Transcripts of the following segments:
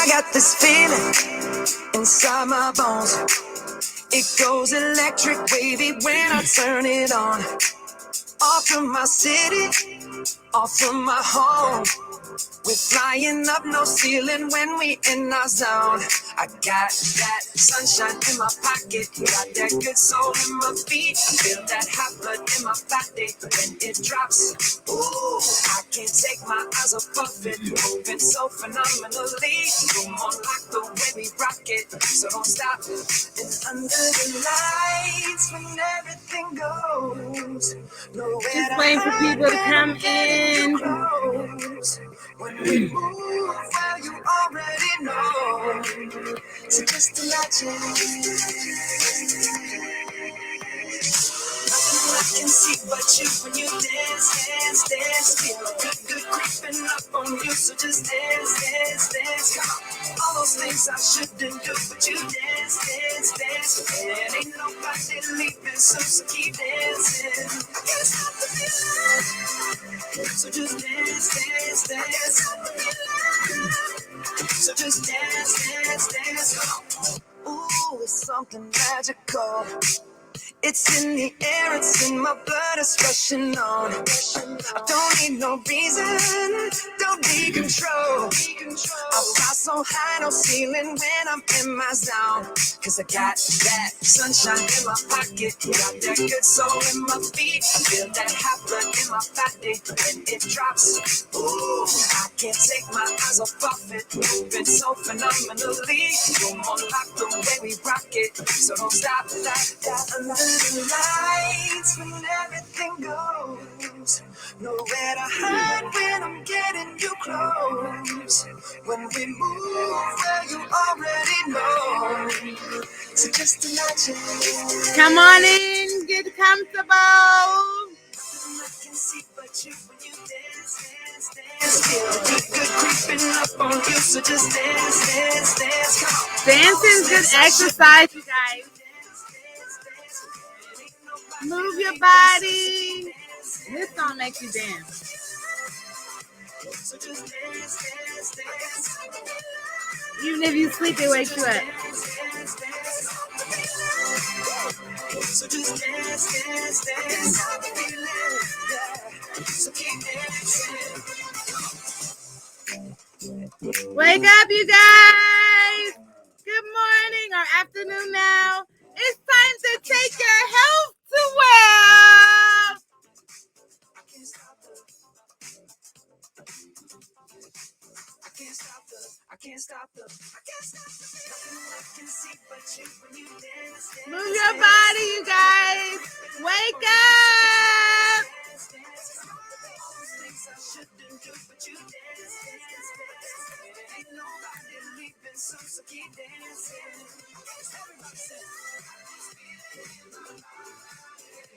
got this feeling inside my bones. It goes electric wavy when I turn it on. Off from my city, off from my home. We're flying up, no ceiling when we in our zone. I got that sunshine in my pocket, got that good soul in my feet. I feel that hot blood in my body when it drops. Ooh, I can't take my eyes off of it, moving so phenomenally. You're more like the way we rock it, so don't stop. And under the lights, when everything goes, nowhere Just waiting for people to come in. When we move, well, you already know. So just imagine. Nothing I can see but you when you dance, dance, dance. Feel good, good creeping up on you. So just dance, dance, dance. Come on. All those things I shouldn't do, but you dance, dance, dance. And ain't nobody leaving, so keep dancing. I can't stop the feeling. So just dance, dance, dance. So just dance, dance, dance. Ooh, it's something magical. It's in the air, it's in my blood, it's rushing on. I don't need no reason, don't need control. I fly so high, no ceiling when I'm in my zone. Cause I got that sunshine in my pocket, got that good soul in my feet. I feel that hot blood in my body when it drops. Ooh, I can't take my eyes off of it, moving so phenomenally. You're more like the way we rock it, so don't stop that. Under the lights, when everything goes, nowhere to hide when I'm getting you close. When we move, well, you already know. So just imagine. Come on in, get comfortable. I can see but you when you dance, dance, dance. Feel good creeping up on you, so just dance, dance, dance. Come on. Dancing's good exercise, you guys. Move your body. This song makes you dance. Even if you sleep, it wakes you up. So just dance, dance, dance. So keep dancing. Wake up, you guys. Good morning or afternoon now. It's time to take your health to wealth. Move your body, you guys. Wake up.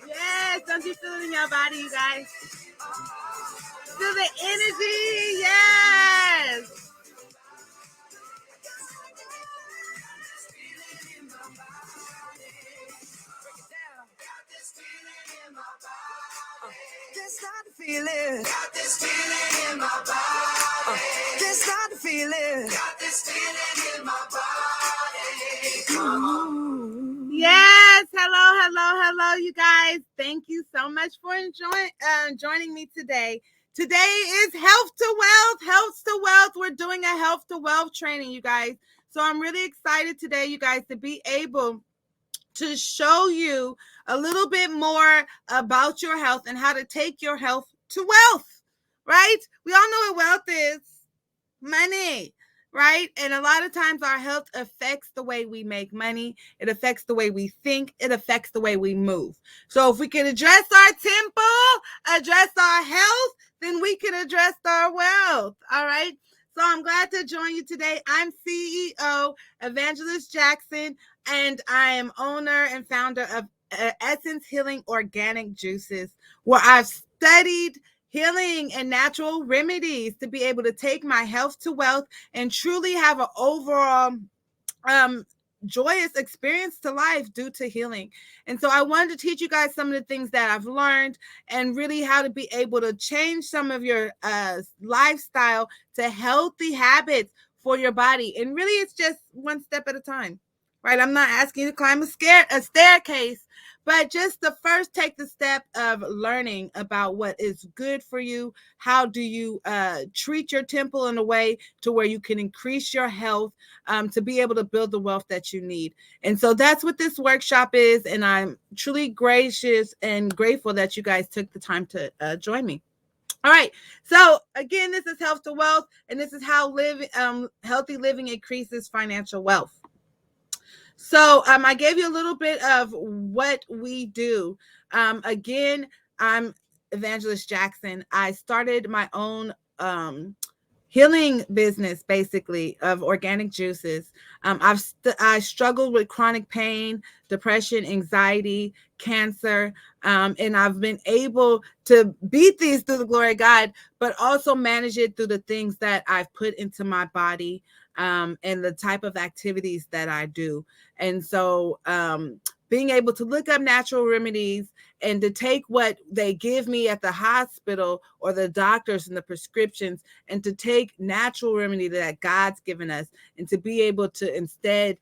Yes, don't you feel it in your body, you guys? Feel the energy, yes. Can't stop the feeling. Got this feeling in my body. Can't stop the feeling. Got this feeling in my body. Come on. Yes, hello, you guys. Thank you so much for joining me today. Today is Health to Wealth. We're doing a Health to Wealth training, you guys. So I'm really excited today, you guys, to be able to show you a little bit more about your health and how to take your health to wealth, right? We all know what wealth is. Money, right? And a lot of times our health affects the way we make money. It affects the way we think. It affects the way we move. So if we can address our temple, address our health, then we can address our wealth, all right? So I'm glad to join you today. I'm CEO Evangelist Jackson, and I am owner and founder of Essence Healing Organic Juices, where I've studied healing and natural remedies to be able to take my health to wealth and truly have an overall joyous experience to life due to healing. And so I wanted to teach you guys some of the things that I've learned and really how to be able to change some of your lifestyle to healthy habits for your body. And really, it's just one step at a time, right? I'm not asking you to climb a staircase, but just the first take the step of learning about what is good for you. How do you treat your temple in a way to where you can increase your health to be able to build the wealth that you need. And so that's what this workshop is. And I'm truly gracious and grateful that you guys took the time to join me. All right. So again, this is Health to Wealth, and this is how healthy living increases financial wealth. So I gave you a little bit of what we do. Again, I'm Evangelist Jackson. I started my own healing business, basically, of organic juices. I struggled with chronic pain, depression, anxiety, cancer, and I've been able to beat these through the glory of God, but also manage it through the things that I've put into my body and the type of activities that I do. And so being able to look up natural remedies and to take what they give me at the hospital or the doctors and the prescriptions and to take natural remedy that God's given us and to be able to instead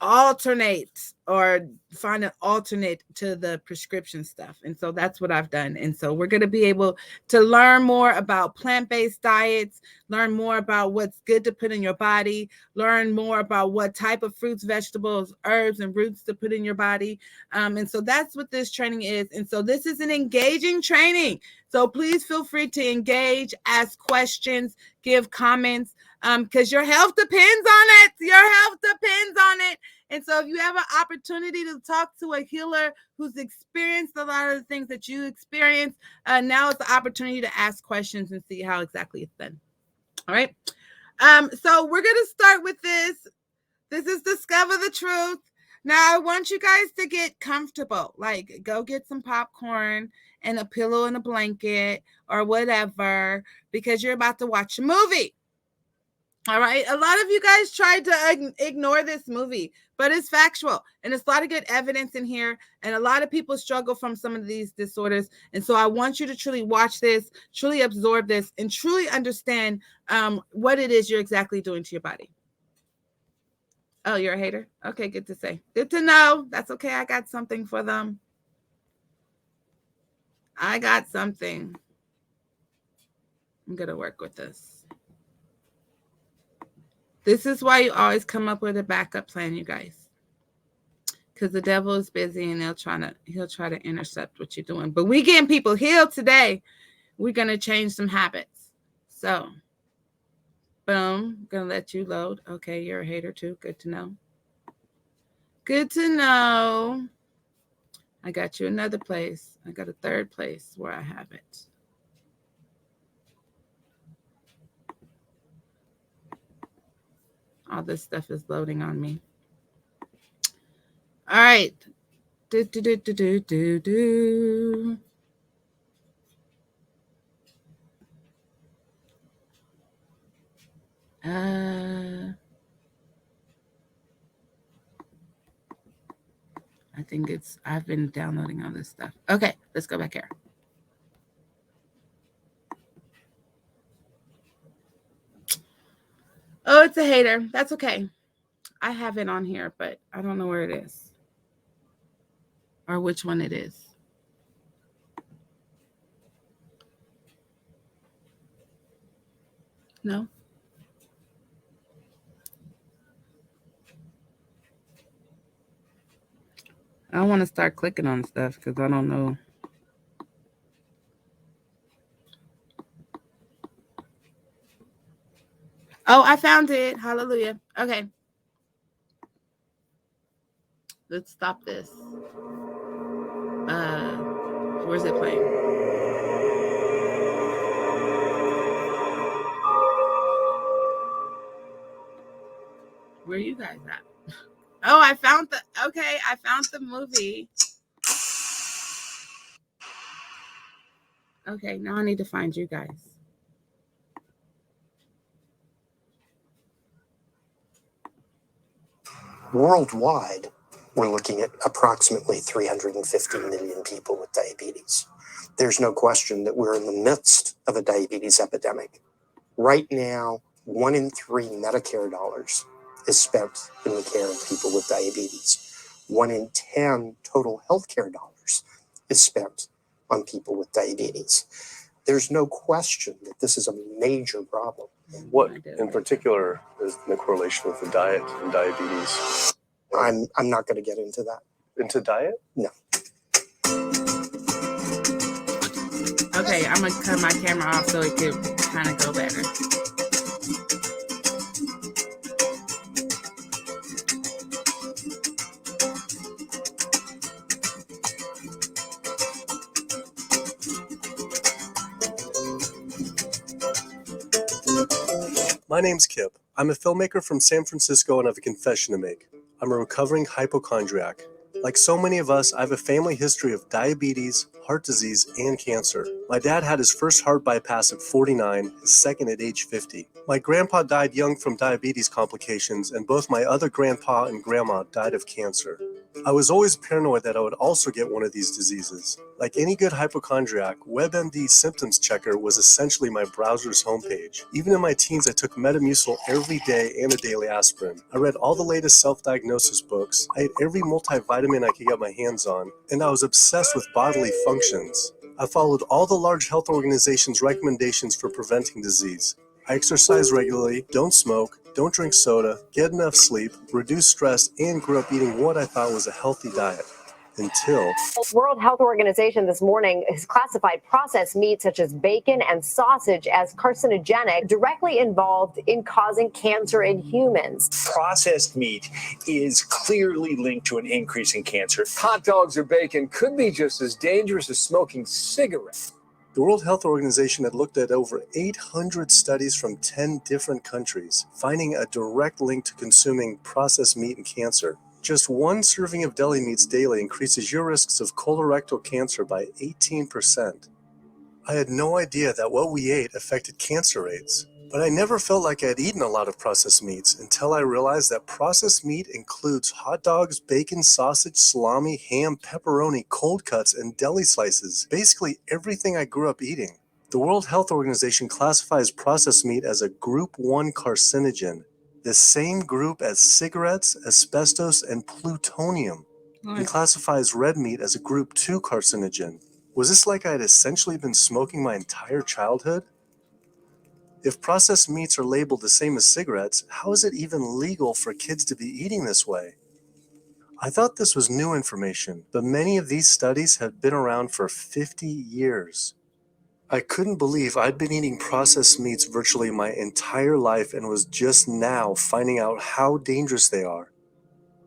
alternate or find an alternate to the prescription stuff. And so that's what I've done. And so we're going to be able to learn more about plant-based diets, learn more about what's good to put in your body, learn more about what type of fruits, vegetables, herbs, and roots to put in your body. And so that's what this training is. And so this is an engaging training. So please feel free to engage, ask questions, give comments, because your health depends on it. Your health depends on it. And so if you have an opportunity to talk to a healer who's experienced a lot of the things that you experience, now is the opportunity to ask questions and see how exactly it's done. All right. So we're going to start with this. This is Discover the Truth. Now, I want you guys to get comfortable. Like, go get some popcorn and a pillow and a blanket or whatever, because you're about to watch a movie. All right. A lot of you guys tried to ignore this movie, but it's factual. And there's a lot of good evidence in here. And a lot of people struggle from some of these disorders. And so I want you to truly watch this, truly absorb this, and truly understand what it is you're exactly doing to your body. Oh, you're a hater? Okay, good to say. Good to know. That's okay. I got something for them. I got something. I'm going to work with this. This is why you always come up with a backup plan, you guys. Because the devil is busy and he'll try to intercept what you're doing. But we getting people healed today. We're going to change some habits. So, boom. Going to let you load. Okay, you're a hater too. Good to know. Good to know. I got you another place. I got a third place where I have it. All this stuff is loading on me. All right. I think I've been downloading all this stuff. Okay, let's go back here. Oh, it's a hater. That's okay. I have it on here, but I don't know where it is or which one it is. No? I don't want to start clicking on stuff because I don't know. Oh, I found it. Hallelujah. Okay. Let's stop this. Where's it playing? Where are you guys at? Oh, I found the movie. Okay, now I need to find you guys. Worldwide, we're looking at approximately 350 million people with diabetes. There's no question that we're in the midst of a diabetes epidemic. Right now, 1 in 3 Medicare dollars is spent in the care of people with diabetes. 1 in 10 total healthcare dollars is spent on people with diabetes. There's no question that this is a major problem. What in particular is the correlation with the diet and diabetes? I'm not going to get into that. Into diet? No. Okay, I'm gonna cut my camera off so it could kind of go better. My name's Kip. I'm a filmmaker from San Francisco and I have a confession to make. I'm a recovering hypochondriac. Like so many of us, I have a family history of diabetes, heart disease, and cancer. My dad had his first heart bypass at 49, his second at age 50. My grandpa died young from diabetes complications, and both my other grandpa and grandma died of cancer. I was always paranoid that I would also get one of these diseases. Like any good hypochondriac, WebMD Symptoms Checker was essentially my browser's homepage. Even in my teens, I took Metamucil every day and a daily aspirin. I read all the latest self-diagnosis books. I ate every multivitamin I could get my hands on, and I was obsessed with bodily functions. I followed all the large health organizations' recommendations for preventing disease. I exercise regularly, don't smoke, don't drink soda, get enough sleep, reduce stress, and grew up eating what I thought was a healthy diet. Until World Health Organization this morning has classified processed meat such as bacon and sausage as carcinogenic, directly involved in causing cancer in humans. Processed meat is clearly linked to an increase in cancer. Hot dogs or bacon could be just as dangerous as smoking cigarettes. the World Health Organization had looked at over 800 studies from 10 different countries, finding a direct link to consuming processed meat and cancer. Just one serving of deli meats daily increases your risks of colorectal cancer by 18%. I had no idea that what we ate affected cancer rates, but I never felt like I had eaten a lot of processed meats until I realized that processed meat includes hot dogs, bacon, sausage, salami, ham, pepperoni, cold cuts, and deli slices, basically everything I grew up eating. The World Health Organization classifies processed meat as a Group 1 carcinogen, the same group as cigarettes, asbestos, and plutonium, and classifies red meat as a Group 2 carcinogen. Was this like I had essentially been smoking my entire childhood? If processed meats are labeled the same as cigarettes, how is it even legal for kids to be eating this way? I thought this was new information, but many of these studies have been around for 50 years. I couldn't believe I'd been eating processed meats virtually my entire life and was just now finding out how dangerous they are.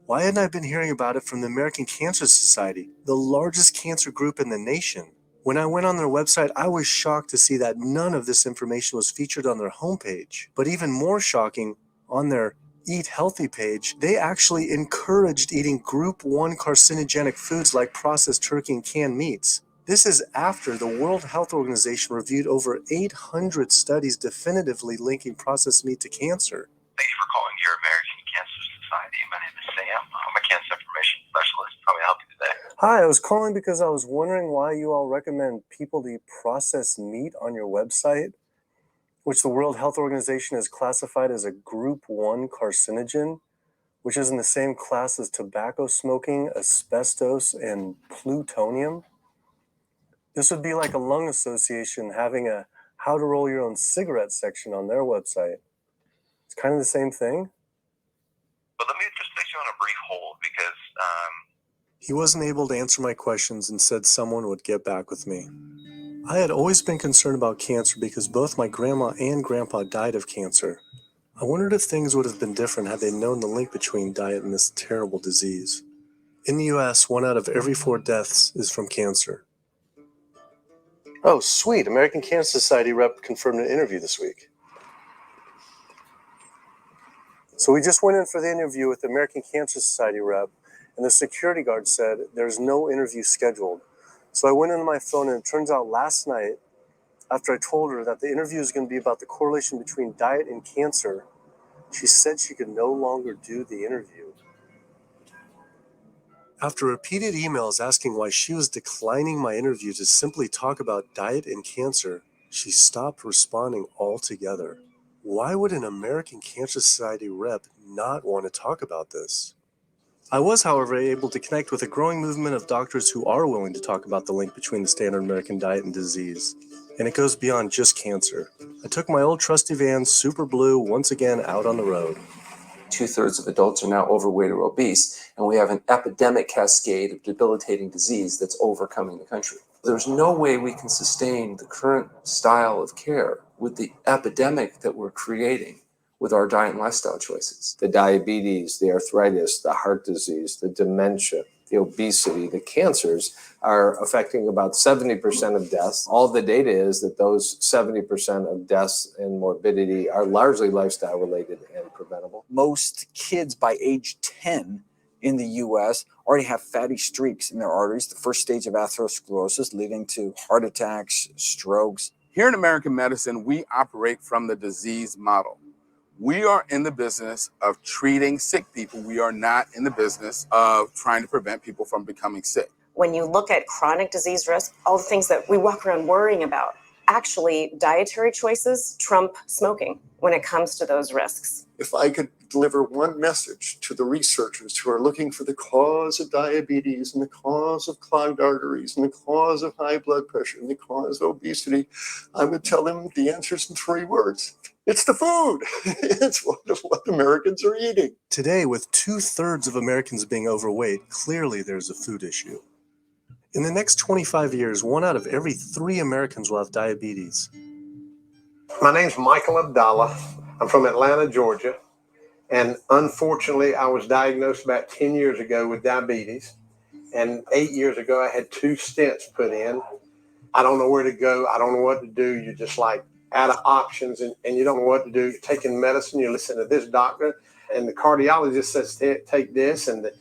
Why hadn't I been hearing about it from the American Cancer Society, the largest cancer group in the nation? When I went on their website, I was shocked to see that none of this information was featured on their homepage. But even more shocking, on their Eat Healthy page, they actually encouraged eating Group 1 carcinogenic foods like processed turkey and canned meats. This is after the World Health Organization reviewed over 800 studies definitively linking processed meat to cancer. Thank you for calling your American Cancer Society. My name is Sam. I'm a cancer information specialist. How may I help you today? Hi, I was calling because I was wondering why you all recommend people to eat processed meat on your website, which the World Health Organization has classified as a Group 1 carcinogen, which is in the same class as tobacco smoking, asbestos, and plutonium. This would be like a lung association having a how to roll your own cigarette section on their website. It's kind of the same thing. But let me just place you on a brief hold because He wasn't able to answer my questions and said someone would get back with me. I had always been concerned about cancer because both my grandma and grandpa died of cancer. I wondered if things would have been different had they known the link between diet and this terrible disease. In the US, 1 out of every 4 deaths is from cancer. Oh, sweet. American Cancer Society rep confirmed an interview this week. So we just went in for the interview with the American Cancer Society rep, and the security guard said there's no interview scheduled. So I went into my phone, and it turns out last night, after I told her that the interview is going to be about the correlation between diet and cancer, she said she could no longer do the interview. After repeated emails asking why she was declining my interview to simply talk about diet and cancer, she stopped responding altogether. Why would an American Cancer Society rep not want to talk about this? I was, however, able to connect with a growing movement of doctors who are willing to talk about the link between the standard American diet and disease. And it goes beyond just cancer. I took my old trusty van, Super Blue, once again out on the road. 2/3 of adults are now overweight or obese, and we have an epidemic cascade of debilitating disease that's overcoming the country. There's no way we can sustain the current style of care with the epidemic that we're creating with our diet and lifestyle choices. The diabetes, the arthritis, the heart disease, the dementia, the obesity, the cancers are affecting about 70% of deaths. All the data is that those 70% of deaths and morbidity are largely lifestyle related and preventable. Most kids by age 10 in the US already have fatty streaks in their arteries, the first stage of atherosclerosis leading to heart attacks, strokes. Here in American medicine, we operate from the disease model. We are in the business of treating sick people. We are not in the business of trying to prevent people from becoming sick. When you look at chronic disease risk, all the things that we walk around worrying about, actually dietary choices trump smoking when it comes to those risks. If I could deliver one message to the researchers who are looking for the cause of diabetes and the cause of clogged arteries and the cause of high blood pressure and the cause of obesity, I would tell them the answer's in 3 words. It's the food. It's what Americans are eating. Today, with 2/3 of Americans being overweight, clearly there's a food issue. In the next 25 years, 1 out of every 3 Americans will have diabetes. My name's Michael Abdallah. I'm from Atlanta, Georgia. And unfortunately, I was diagnosed about 10 years ago with diabetes. And 8 years ago, I had 2 stents put in. I don't know where to go. I don't know what to do. You're just like out of options and you don't know what to do. You're taking medicine. You listen to this doctor and the cardiologist says, take this. And the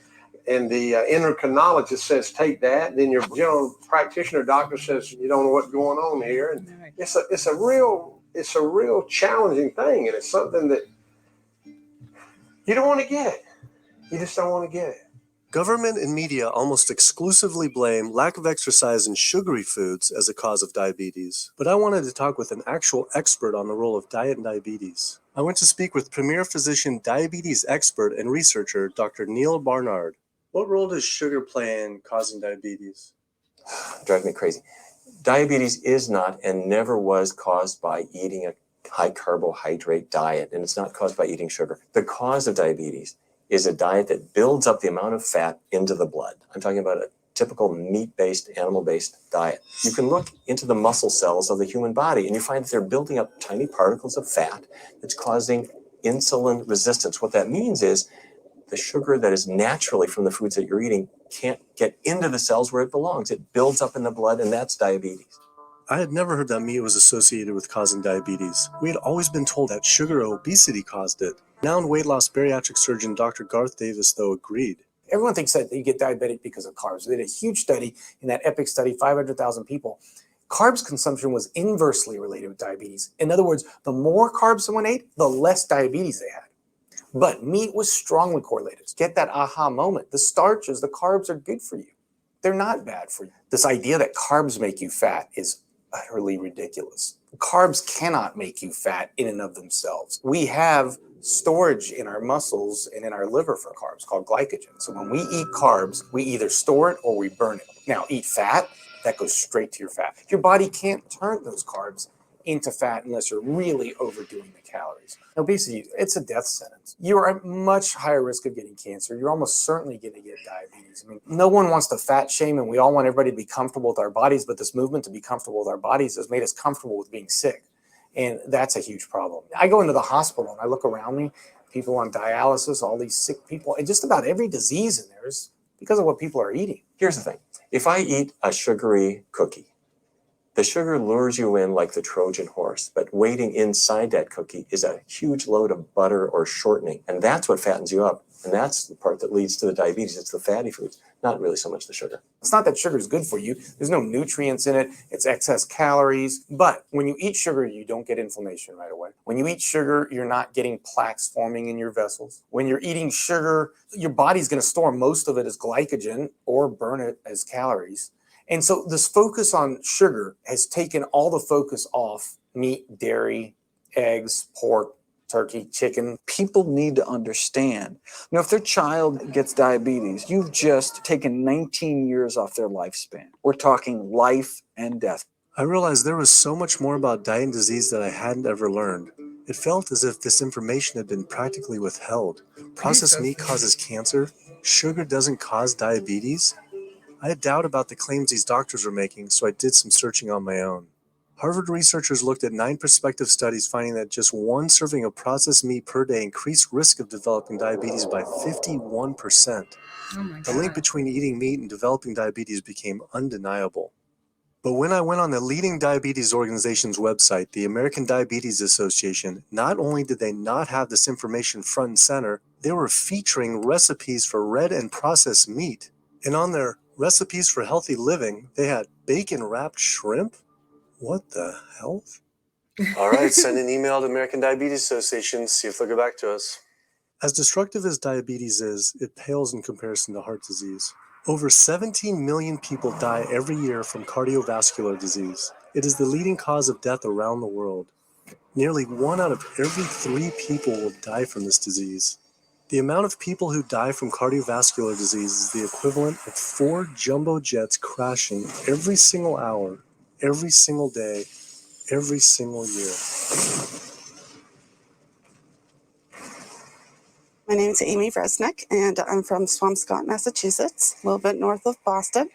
endocrinologist says, take that. And then your general practitioner doctor says, you don't know what's going on here. And it's a real challenging thing. And it's something that you don't want to get. You just don't want to get it. Government and media almost exclusively blame lack of exercise and sugary foods as a cause of diabetes. But I wanted to talk with an actual expert on the role of diet and diabetes. I went to speak with premier physician, diabetes expert, and researcher, Dr. Neil Barnard. What role does sugar play in causing diabetes? Drives me crazy. Diabetes is not and never was caused by eating a high carbohydrate diet, and it's not caused by eating sugar. The cause of diabetes is a diet that builds up the amount of fat into the blood. I'm talking about a typical meat-based, animal-based diet. You can look into the muscle cells of the human body and you find that they're building up tiny particles of fat that's causing insulin resistance. What that means is the sugar that is naturally from the foods that you're eating can't get into the cells where it belongs. It builds up in the blood, and that's diabetes. I had never heard that meat was associated with causing diabetes. We had always been told that sugar or obesity caused it. Renowned weight loss bariatric surgeon Dr. Garth Davis, though, agreed. Everyone thinks that you get diabetic because of carbs. They did a huge study in that EPIC study, 500,000 people. Carbs consumption was inversely related with diabetes. In other words, the more carbs someone ate, the less diabetes they had. But meat was strongly correlated. Get that aha moment. The starches, the carbs are good for you. They're not bad for you. This idea that carbs make you fat is utterly ridiculous. Carbs cannot make you fat in and of themselves. We have storage in our muscles and in our liver for carbs called glycogen. So when we eat carbs, we either store it or we burn it. Now, eat fat, that goes straight to your fat. Your body can't turn those carbs into fat unless you're really overdoing the calories. Obesity, it's a death sentence. You are at much higher risk of getting cancer. You're almost certainly going to get diabetes. I mean, no one wants to fat shame, and we all want everybody to be comfortable with our bodies, but this movement to be comfortable with our bodies has made us comfortable with being sick. And that's a huge problem. I go into the hospital and I look around me, people on dialysis, all these sick people, and just about every disease in there is because of what people are eating. Here's the thing. If I eat a sugary cookie, the sugar lures you in like the Trojan horse, but waiting inside that cookie is a huge load of butter or shortening, and that's what fattens you up. And that's the part that leads to the diabetes. It's the fatty foods, not really so much the sugar. It's not that sugar is good for you. There's no nutrients in it. It's excess calories. But when you eat sugar, you don't get inflammation right away. When you eat sugar, you're not getting plaques forming in your vessels. When you're eating sugar, your body's going to store most of it as glycogen or burn it as calories. And so this focus on sugar has taken all the focus off meat, dairy, eggs, pork, turkey, chicken. People need to understand, if their child gets diabetes, you've just taken 19 years off their lifespan. We're talking life and death. I realized there was so much more about diet and disease that I hadn't ever learned. It felt as if this information had been practically withheld. Processed meat causes cancer. Sugar doesn't cause diabetes. I had doubt about the claims these doctors were making, so I did some searching on my own. Harvard researchers looked at 9 prospective studies finding that just one serving of processed meat per day increased risk of developing diabetes by 51%. The link between eating meat and developing diabetes became undeniable. But when I went on the leading diabetes organization's website, the American Diabetes Association, not only did they not have this information front and center, they were featuring recipes for red and processed meat. And on their recipes for healthy living, they had bacon-wrapped shrimp? What the hell? All right, send an email to American Diabetes Association, see if they'll get back to us. As destructive as diabetes is, it pales in comparison to heart disease. Over 17 million people die every year from cardiovascular disease. It is the leading cause of death around the world. Nearly 1 out of every 3 people will die from this disease. The amount of people who die from cardiovascular disease is the equivalent of 4 jumbo jets crashing every single hour, every single day, every single year. My name is Amy Vresnick, and I'm from Swampscott, Massachusetts, a little bit north of Boston.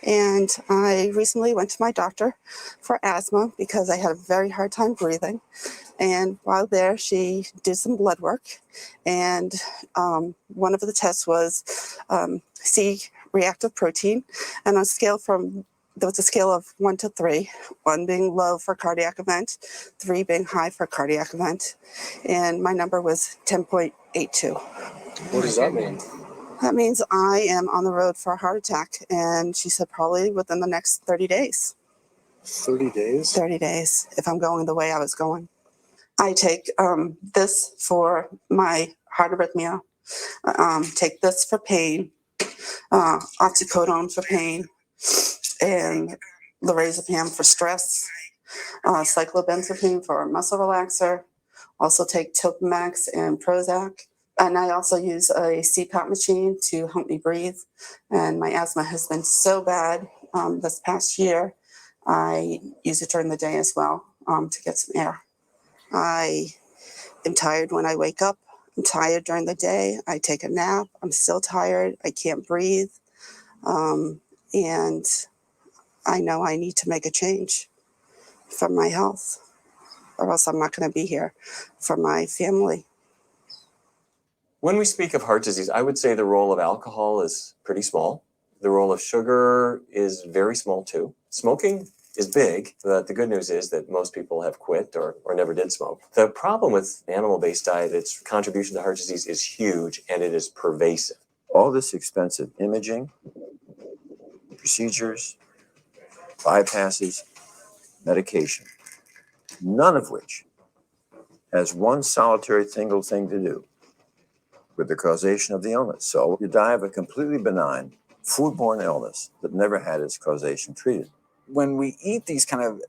And I recently went to my doctor for asthma because I had a very hard time breathing. And while there, she did some blood work. And one of the tests was C-reactive protein. And on a scale there was a scale of 1 to 3, 1 being low for cardiac event, 3 being high for cardiac event. And my number was 10.82. What does that mean? That means I am on the road for a heart attack. And she said probably within the next 30 days. 30 days? 30 days, if I'm going the way I was going. I take this for my heart arrhythmia, take this for pain, oxycodone for pain, and lorazepam for stress, cyclobenzapine for muscle relaxer. Also take Topamax and Prozac. And I also use a CPAP machine to help me breathe. And my asthma has been so bad this past year, I use it during the day as well to get some air. I am tired when I wake up. I'm tired during the day. I take a nap. I'm still tired. I can't breathe. And I know I need to make a change for my health, or else I'm not going to be here for my family. When we speak of heart disease, I would say the role of alcohol is pretty small. The role of sugar is very small too. Smoking is big, but the good news is that most people have quit or never did smoke. The problem with animal-based diet, its contribution to heart disease is huge and it is pervasive. All this expensive imaging, procedures, bypasses, medication, none of which has one solitary single thing to do with the causation of the illness. So you die of a completely benign foodborne illness that never had its causation treated. When we eat these kind of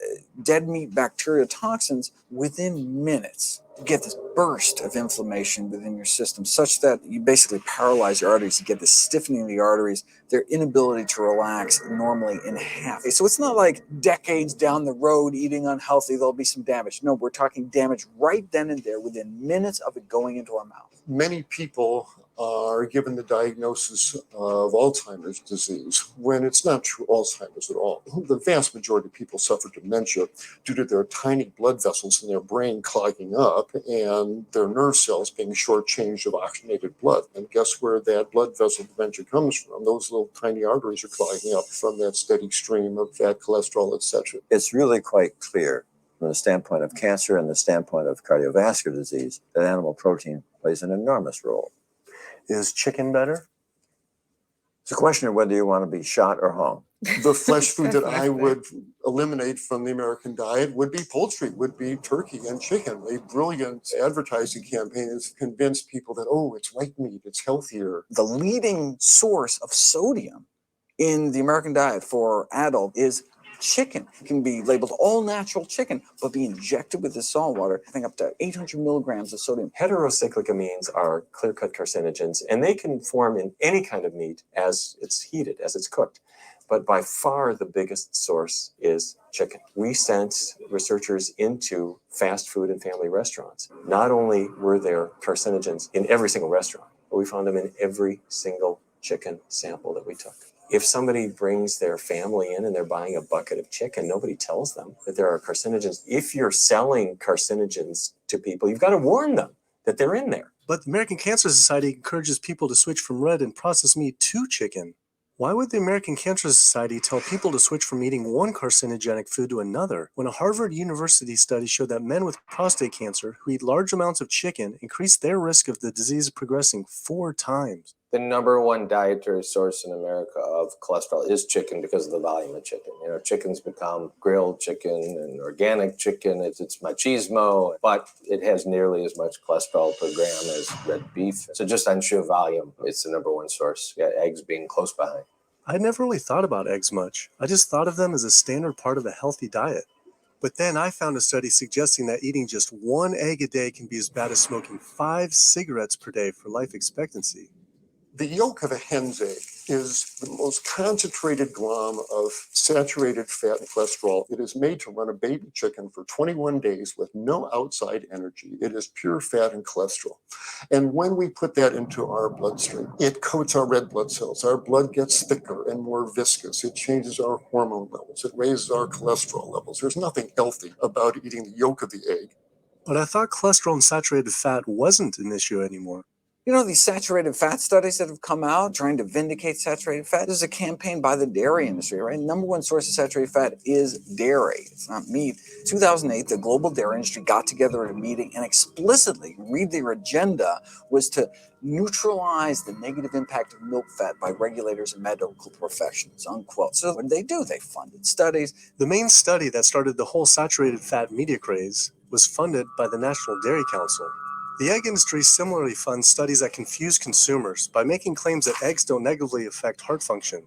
dead meat bacteria toxins, within minutes, you get this burst of inflammation within your system such that you basically paralyze your arteries. You get this stiffening of the arteries, their inability to relax normally in half. So it's not like decades down the road eating unhealthy, there'll be some damage. No, we're talking damage right then and there within minutes of it going into our mouth. Many people are given the diagnosis of Alzheimer's disease when it's not true Alzheimer's at all. The vast majority of people suffer dementia due to their tiny blood vessels in their brain clogging up and their nerve cells being shortchanged of oxygenated blood. And guess where that blood vessel dementia comes from? Those little tiny arteries are clogging up from that steady stream of fat, cholesterol, etc. It's really quite clear from the standpoint of cancer and the standpoint of cardiovascular disease that animal protein plays an enormous role. Is chicken better? It's a question of whether you want to be shot or hung. The flesh food that I would eliminate from the American diet would be poultry, would be turkey and chicken. A brilliant advertising campaign has convinced people that, oh, it's white meat, it's healthier. The leading source of sodium in the American diet for adult is Chicken can be labeled all natural chicken, but be injected with the salt water, I think up to 800 milligrams of sodium. Heterocyclic amines are clear-cut carcinogens, and they can form in any kind of meat as it's heated, as it's cooked. But by far the biggest source is chicken. We sent researchers into fast food and family restaurants. Not only were there carcinogens in every single restaurant, but we found them in every single chicken sample that we took. If somebody brings their family in and they're buying a bucket of chicken, nobody tells them that there are carcinogens. If you're selling carcinogens to people, you've got to warn them that they're in there. But the American Cancer Society encourages people to switch from red and processed meat to chicken. Why would the American Cancer Society tell people to switch from eating one carcinogenic food to another when a Harvard University study showed that men with prostate cancer who eat large amounts of chicken increased their risk of the disease progressing 4 times? The number one dietary source in America of cholesterol is chicken because of the volume of chicken. You know, chicken's become grilled chicken and organic chicken. It's machismo, but it has nearly as much cholesterol per gram as red beef. So just on sheer volume, it's the number one source. Yeah, eggs being close behind. I never really thought about eggs much. I just thought of them as a standard part of a healthy diet. But then I found a study suggesting that eating just 1 egg a day can be as bad as smoking 5 cigarettes per day for life expectancy. The yolk of a hen's egg is the most concentrated glom of saturated fat and cholesterol. It is made to run a baby chicken for 21 days with no outside energy. It is pure fat and cholesterol. And when we put that into our bloodstream, it coats our red blood cells. Our blood gets thicker and more viscous. It changes our hormone levels. It raises our cholesterol levels. There's nothing healthy about eating the yolk of the egg. But I thought cholesterol and saturated fat wasn't an issue anymore. You know, these saturated fat studies that have come out trying to vindicate saturated fat, this is a campaign by the dairy industry, right? Number one source of saturated fat is dairy. It's not meat. 2008, the global dairy industry got together at a meeting and explicitly, read their agenda, was to neutralize the negative impact of milk fat by regulators and medical professionals, unquote. So what did they do? They funded studies. The main study that started the whole saturated fat media craze was funded by the National Dairy Council. The egg industry similarly funds studies that confuse consumers by making claims that eggs don't negatively affect heart function.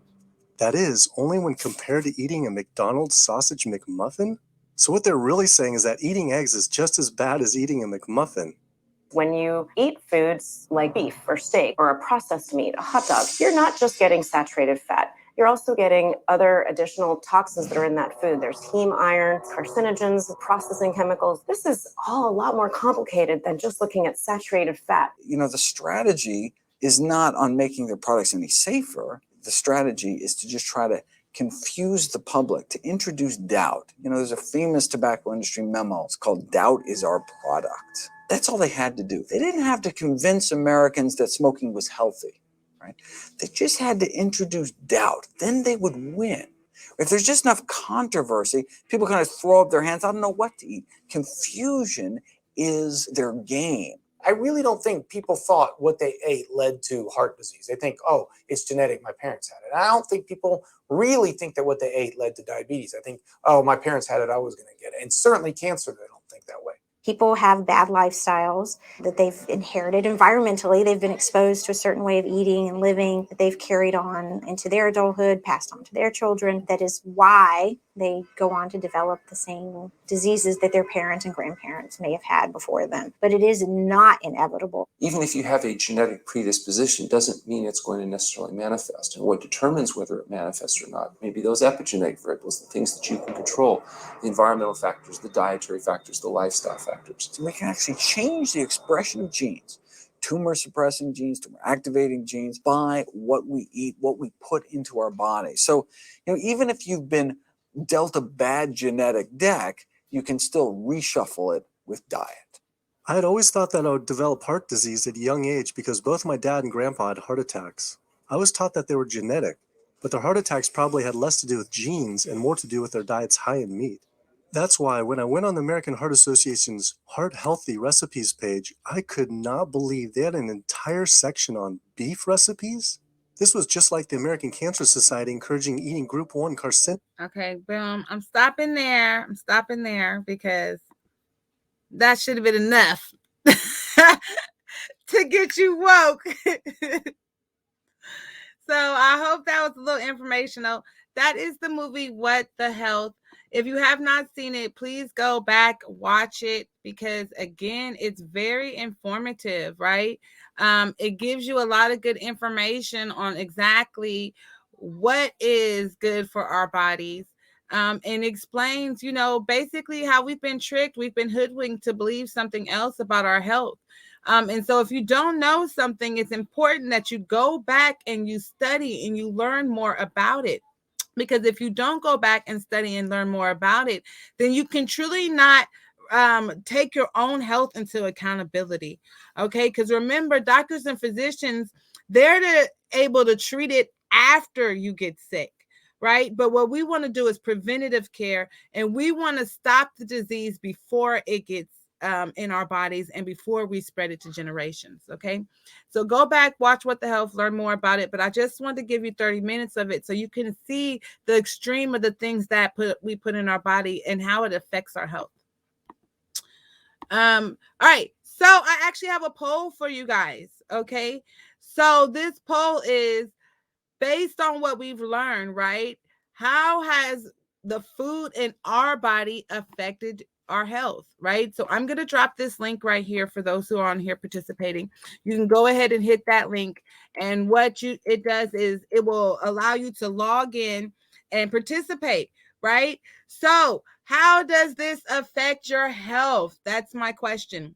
That is, only when compared to eating a McDonald's sausage McMuffin? So what they're really saying is that eating eggs is just as bad as eating a McMuffin. When you eat foods like beef or steak or a processed meat, a hot dog, you're not just getting saturated fat. You're also getting other additional toxins that are in that food. There's heme iron, carcinogens, processing chemicals. This is all a lot more complicated than just looking at saturated fat. You know, the strategy is not on making their products any safer. The strategy is to just try to confuse the public, to introduce doubt. You know, there's a famous tobacco industry memo. It's called "Doubt is Our Product." That's all they had to do. They didn't have to convince Americans that smoking was healthy. Right? They just had to introduce doubt. Then they would win. If there's just enough controversy, people kind of throw up their hands. I don't know what to eat. Confusion is their game. I really don't think people thought what they ate led to heart disease. They think, oh, it's genetic. My parents had it. And I don't think people really think that what they ate led to diabetes. I think, oh, my parents had it. I was going to get it. And certainly cancer, they don't think that way. People have bad lifestyles that they've inherited environmentally. They've been exposed to a certain way of eating and living that they've carried on into their adulthood, passed on to their children. That is why they go on to develop the same diseases that their parents and grandparents may have had before them. But it is not inevitable. Even if you have a genetic predisposition, doesn't mean it's going to necessarily manifest. And what determines whether it manifests or not, maybe those epigenetic variables, the things that you can control, the environmental factors, the dietary factors, the lifestyle factors. So we can actually change the expression of genes, tumor suppressing genes, tumor activating genes, by what we eat, what we put into our body. So, you know, even if you've been dealt a bad genetic deck, you can still reshuffle it with diet. I had always thought that I would develop heart disease at a young age because both my dad and grandpa had heart attacks. I was taught that they were genetic, but their heart attacks probably had less to do with genes and more to do with their diets high in meat. That's why when I went on the American Heart Association's Heart Healthy Recipes page, I could not believe they had an entire section on beef recipes. This was just like the American Cancer Society encouraging eating group 1 carcinogens. Okay, boom. I'm stopping there. Because that should have been enough to get you woke. So I hope that was a little informational. that is the movie What the Health. If you have not seen it, please go back, watch it, because again, it's very informative, right? It gives you a lot of good information on exactly what is good for our bodies. And explains, basically how we've been tricked, we've been hoodwinked to believe something else about our health. And so if you don't know something, it's important that you go back and you study and you learn more about it. Because if you don't go back and study and learn more about it, then you can truly not take your own health into accountability. Okay. Because remember, doctors and physicians, they're able to treat it after you get sick. Right. But what we want to do is preventative care, and we want to stop the disease before it gets in our bodies and before we spread it to generations. Okay. So go back, watch What the Health, learn more about it. But I just want to give you 30 minutes of it so you can see the extreme of the things that we put in our body and how it affects our health. All right. So I actually have a poll for you guys. Okay. So this poll is based on what we've learned, right? How has the food in our body affected our health, right? So I'm going to drop this link right here for those who are on here participating. You can go ahead and hit that link, and what it does is it will allow you to log in and participate, right? So how does this affect your health? That's my question.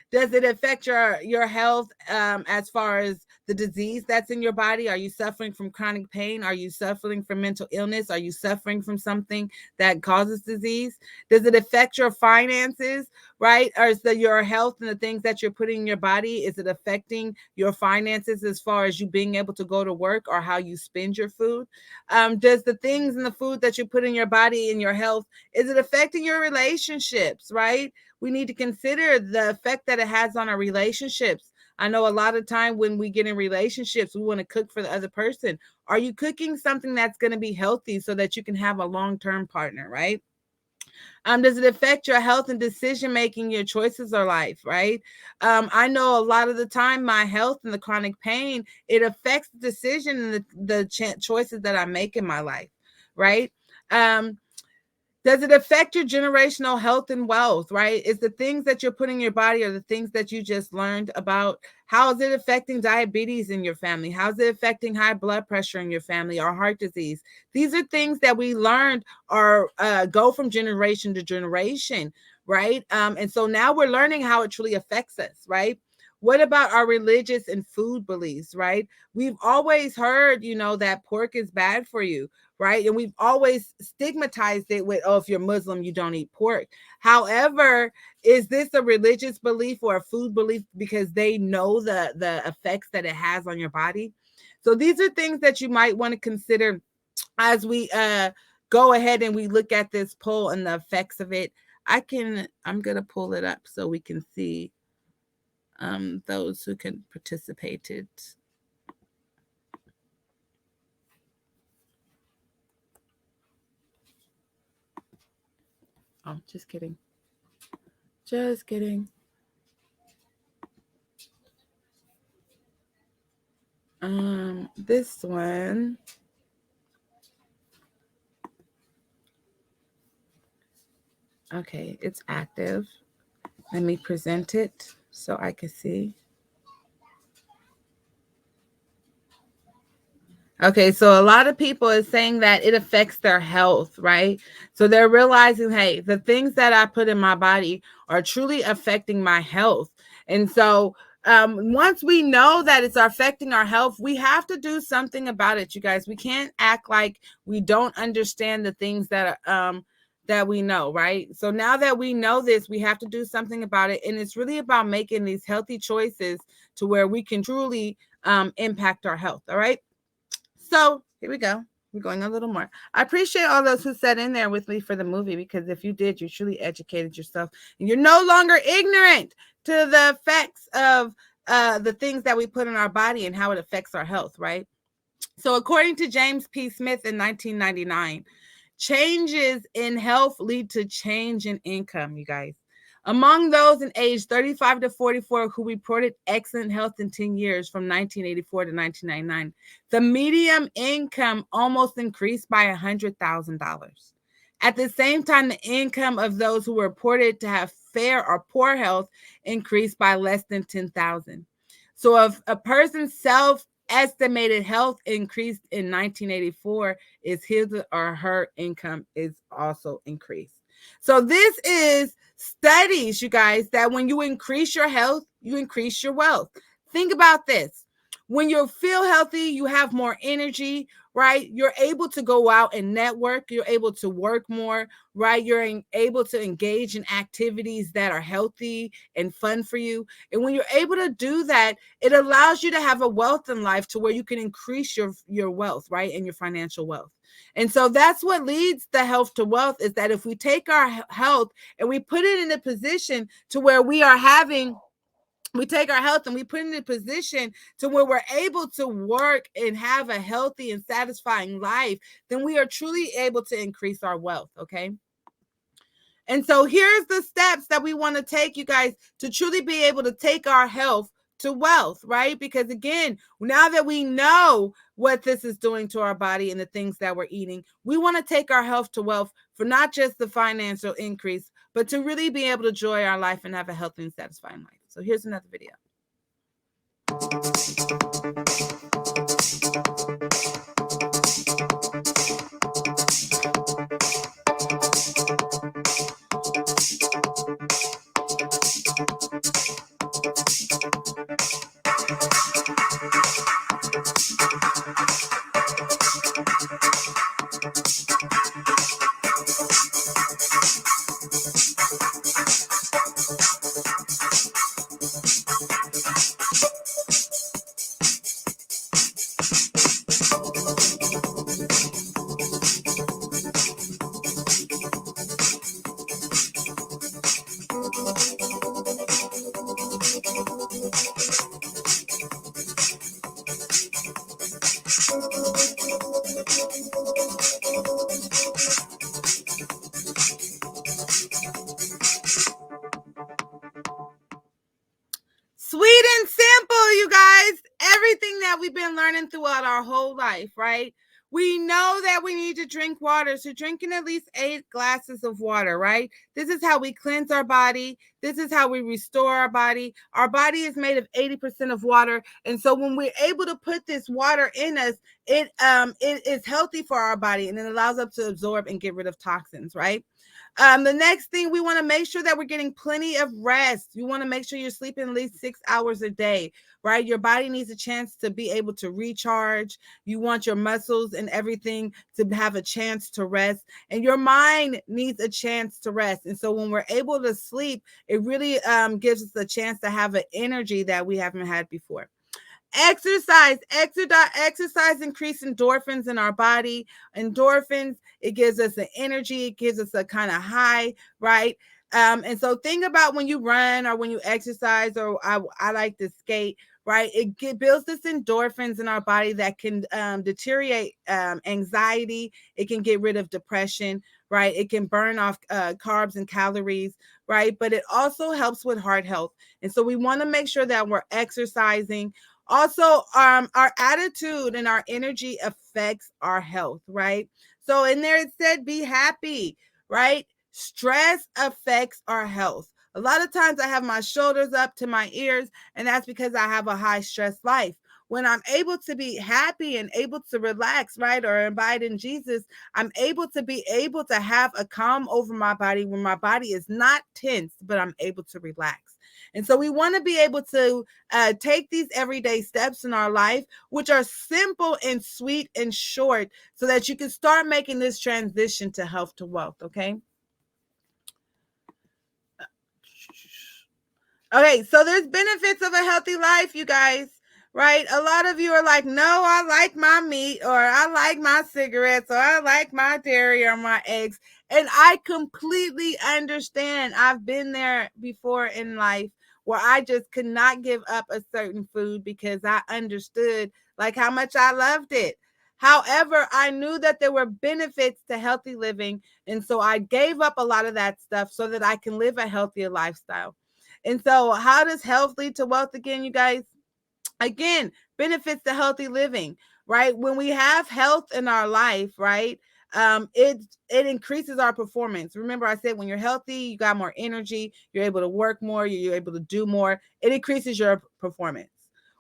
Does it affect your health as far as the disease that's in your body? Are you suffering from chronic pain? Are you suffering from mental illness? Are you suffering from something that causes disease? Does it affect your finances, right? Or is your health and the things that you're putting in your body, is it affecting your finances as far as you being able to go to work or how you spend your food? Does the things in the food that you put in your body and your health, is it affecting your relationships, right? We need to consider the effect that it has on our relationships. I know a lot of time when we get in relationships, we want to cook for the other person. Are you cooking something that's going to be healthy so that you can have a long-term partner, right? Does it affect your health and decision-making, your choices of life, right? I know a lot of the time my health and the chronic pain, it affects the decision and the choices that I make in my life, right? Does it affect your generational health and wealth, right? Is the things that you're putting in your body or the things that you just learned about, how is it affecting diabetes in your family? How is it affecting high blood pressure in your family or heart disease? These are things that we learned or go from generation to generation, right? And so now we're learning how it truly affects us, right? What about our religious and food beliefs, right? We've always heard, that pork is bad for you, right? And we've always stigmatized it with, oh, if you're Muslim, you don't eat pork. However, is this a religious belief or a food belief because they know the effects that it has on your body? So these are things that you might want to consider as we go ahead and we look at this poll and the effects of it. I'm going to pull it up so we can see those who can participate. Oh, just kidding. Just kidding. This one. Okay, it's active. Let me present it so I can see. Okay, so a lot of people are saying that it affects their health, right? So they're realizing, hey, the things that I put in my body are truly affecting my health. And so once we know that it's affecting our health, we have to do something about it, you guys. We can't act like we don't understand the things that we know, right? So now that we know this, we have to do something about it. And it's really about making these healthy choices to where we can truly impact our health, all right? So here we go. We're going a little more. I appreciate all those who sat in there with me for the movie, because if you did, you truly educated yourself and you're no longer ignorant to the effects of the things that we put in our body and how it affects our health, right? So according to James P. Smith in 1999, changes in health lead to change in income, you guys. Among those in age 35 to 44 who reported excellent health in 10 years from 1984 to 1999, the median income almost increased by $100,000. At the same time, the income of those who were reported to have fair or poor health increased by less than $10,000. So if a person's self-estimated health increased in 1984, is his or her income is also increased. So this is studies, you guys, that when you increase your health, you increase your wealth. Think about this. When you feel healthy, you have more energy, right? You're able to go out and network. You're able to work more, right? You're able to engage in activities that are healthy and fun for you. And when you're able to do that, it allows you to have a wealth in life to where you can increase your wealth, right? And your financial wealth. And so that's what leads the health to wealth, is that if we take our health and we put it in a position to where we take our health and we put it in a position to where we're able to work and have a healthy and satisfying life, then we are truly able to increase our wealth, okay? And so here's the steps that we want to take, you guys, to truly be able to take our health to wealth, right? Because again, now that we know what this is doing to our body and the things that we're eating, we want to take our health to wealth for not just the financial increase, but to really be able to enjoy our life and have a healthy and satisfying life. So here's another video. Sweet and simple, you guys. Everything that we've been learning throughout our whole life, right? We know that we need to drink water. So drinking at least 8 glasses of water, right? This is how we cleanse our body. This is how we restore our body. Our body is made of 80% of water. And so when we're able to put this water in us, it is healthy for our body, and it allows us to absorb and get rid of toxins, right? The next thing, we want to make sure that we're getting plenty of rest. You want to make sure you're sleeping at least 6 hours a day, right? Your body needs a chance to be able to recharge. You want your muscles and everything to have a chance to rest, and your mind needs a chance to rest. And so when we're able to sleep, it really gives us a chance to have an energy that we haven't had before. Exercise increase endorphins in our body. Endorphins, it gives us an energy, it gives us a kind of high, right? And so think about when you run or when you exercise, or I like to skate, right? It builds this endorphins in our body that can deteriorate anxiety. It can get rid of depression, right? It can burn off carbs and calories, right? But it also helps with heart health. And so we want to make sure that we're exercising. Also, our attitude and our energy affects our health, right? So in there it said, be happy, right? Stress affects our health. A lot of times I have my shoulders up to my ears, and that's because I have a high stress life. When I'm able to be happy and able to relax, right, or abide in Jesus, I'm able to have a calm over my body when my body is not tense, but I'm able to relax. And so we want to be able to take these everyday steps in our life, which are simple and sweet and short, so that you can start making this transition to health to wealth, okay? Okay, so there's benefits of a healthy life, you guys, right? A lot of you are like, no, I like my meat, or I like my cigarettes, or I like my dairy or my eggs. And I completely understand. I've been there before in life where I just could not give up a certain food because I understood like how much I loved it. However, I knew that there were benefits to healthy living. And so I gave up a lot of that stuff so that I can live a healthier lifestyle. And so how does health lead to wealth again, you guys? Again, benefits to healthy living, right? When we have health in our life, right? It increases our performance. Remember, I said when you're healthy, you got more energy, you're able to work more, you're able to do more. It increases your performance.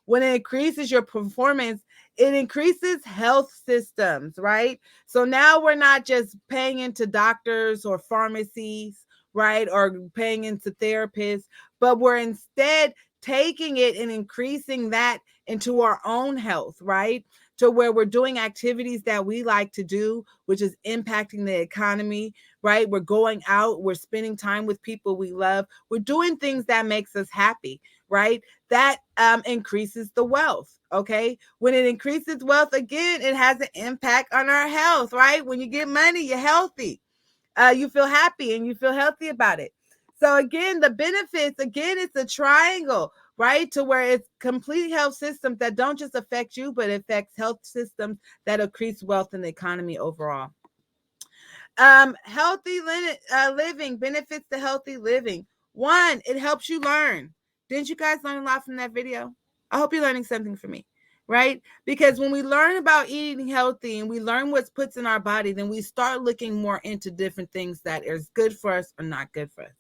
When it increases your performance, it increases health systems, right? So now we're not just paying into doctors or pharmacies, right? Or paying into therapists, but we're instead taking it and increasing that into our own health, right? To where we're doing activities that we like to do, which is impacting the economy, right? We're going out, we're spending time with people we love, we're doing things that makes us happy, right? That increases the wealth, okay? When it increases wealth, again, it has an impact on our health, right? When you get money, you're healthy. You feel happy and you feel healthy about it. So again, the benefits, again, it's a triangle, right? To where it's complete health systems that don't just affect you, but affects health systems that increase wealth in the economy overall. Healthy living, benefits to healthy living. One, it helps you learn. Didn't you guys learn a lot from that video? I hope you're learning something from me, right? Because when we learn about eating healthy and we learn what's puts in our body, then we start looking more into different things that is good for us or not good for us.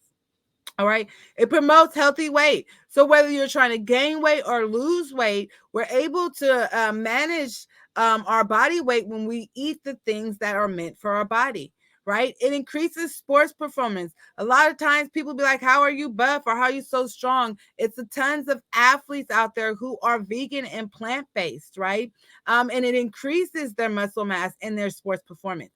All right. It promotes healthy weight. So whether you're trying to gain weight or lose weight, we're able to manage our body weight when we eat the things that are meant for our body. Right. It increases sports performance. A lot of times people be like, how are you buff or how are you so strong? It's the tons of athletes out there who are vegan and plant-based. Right. And it increases their muscle mass and their sports performance.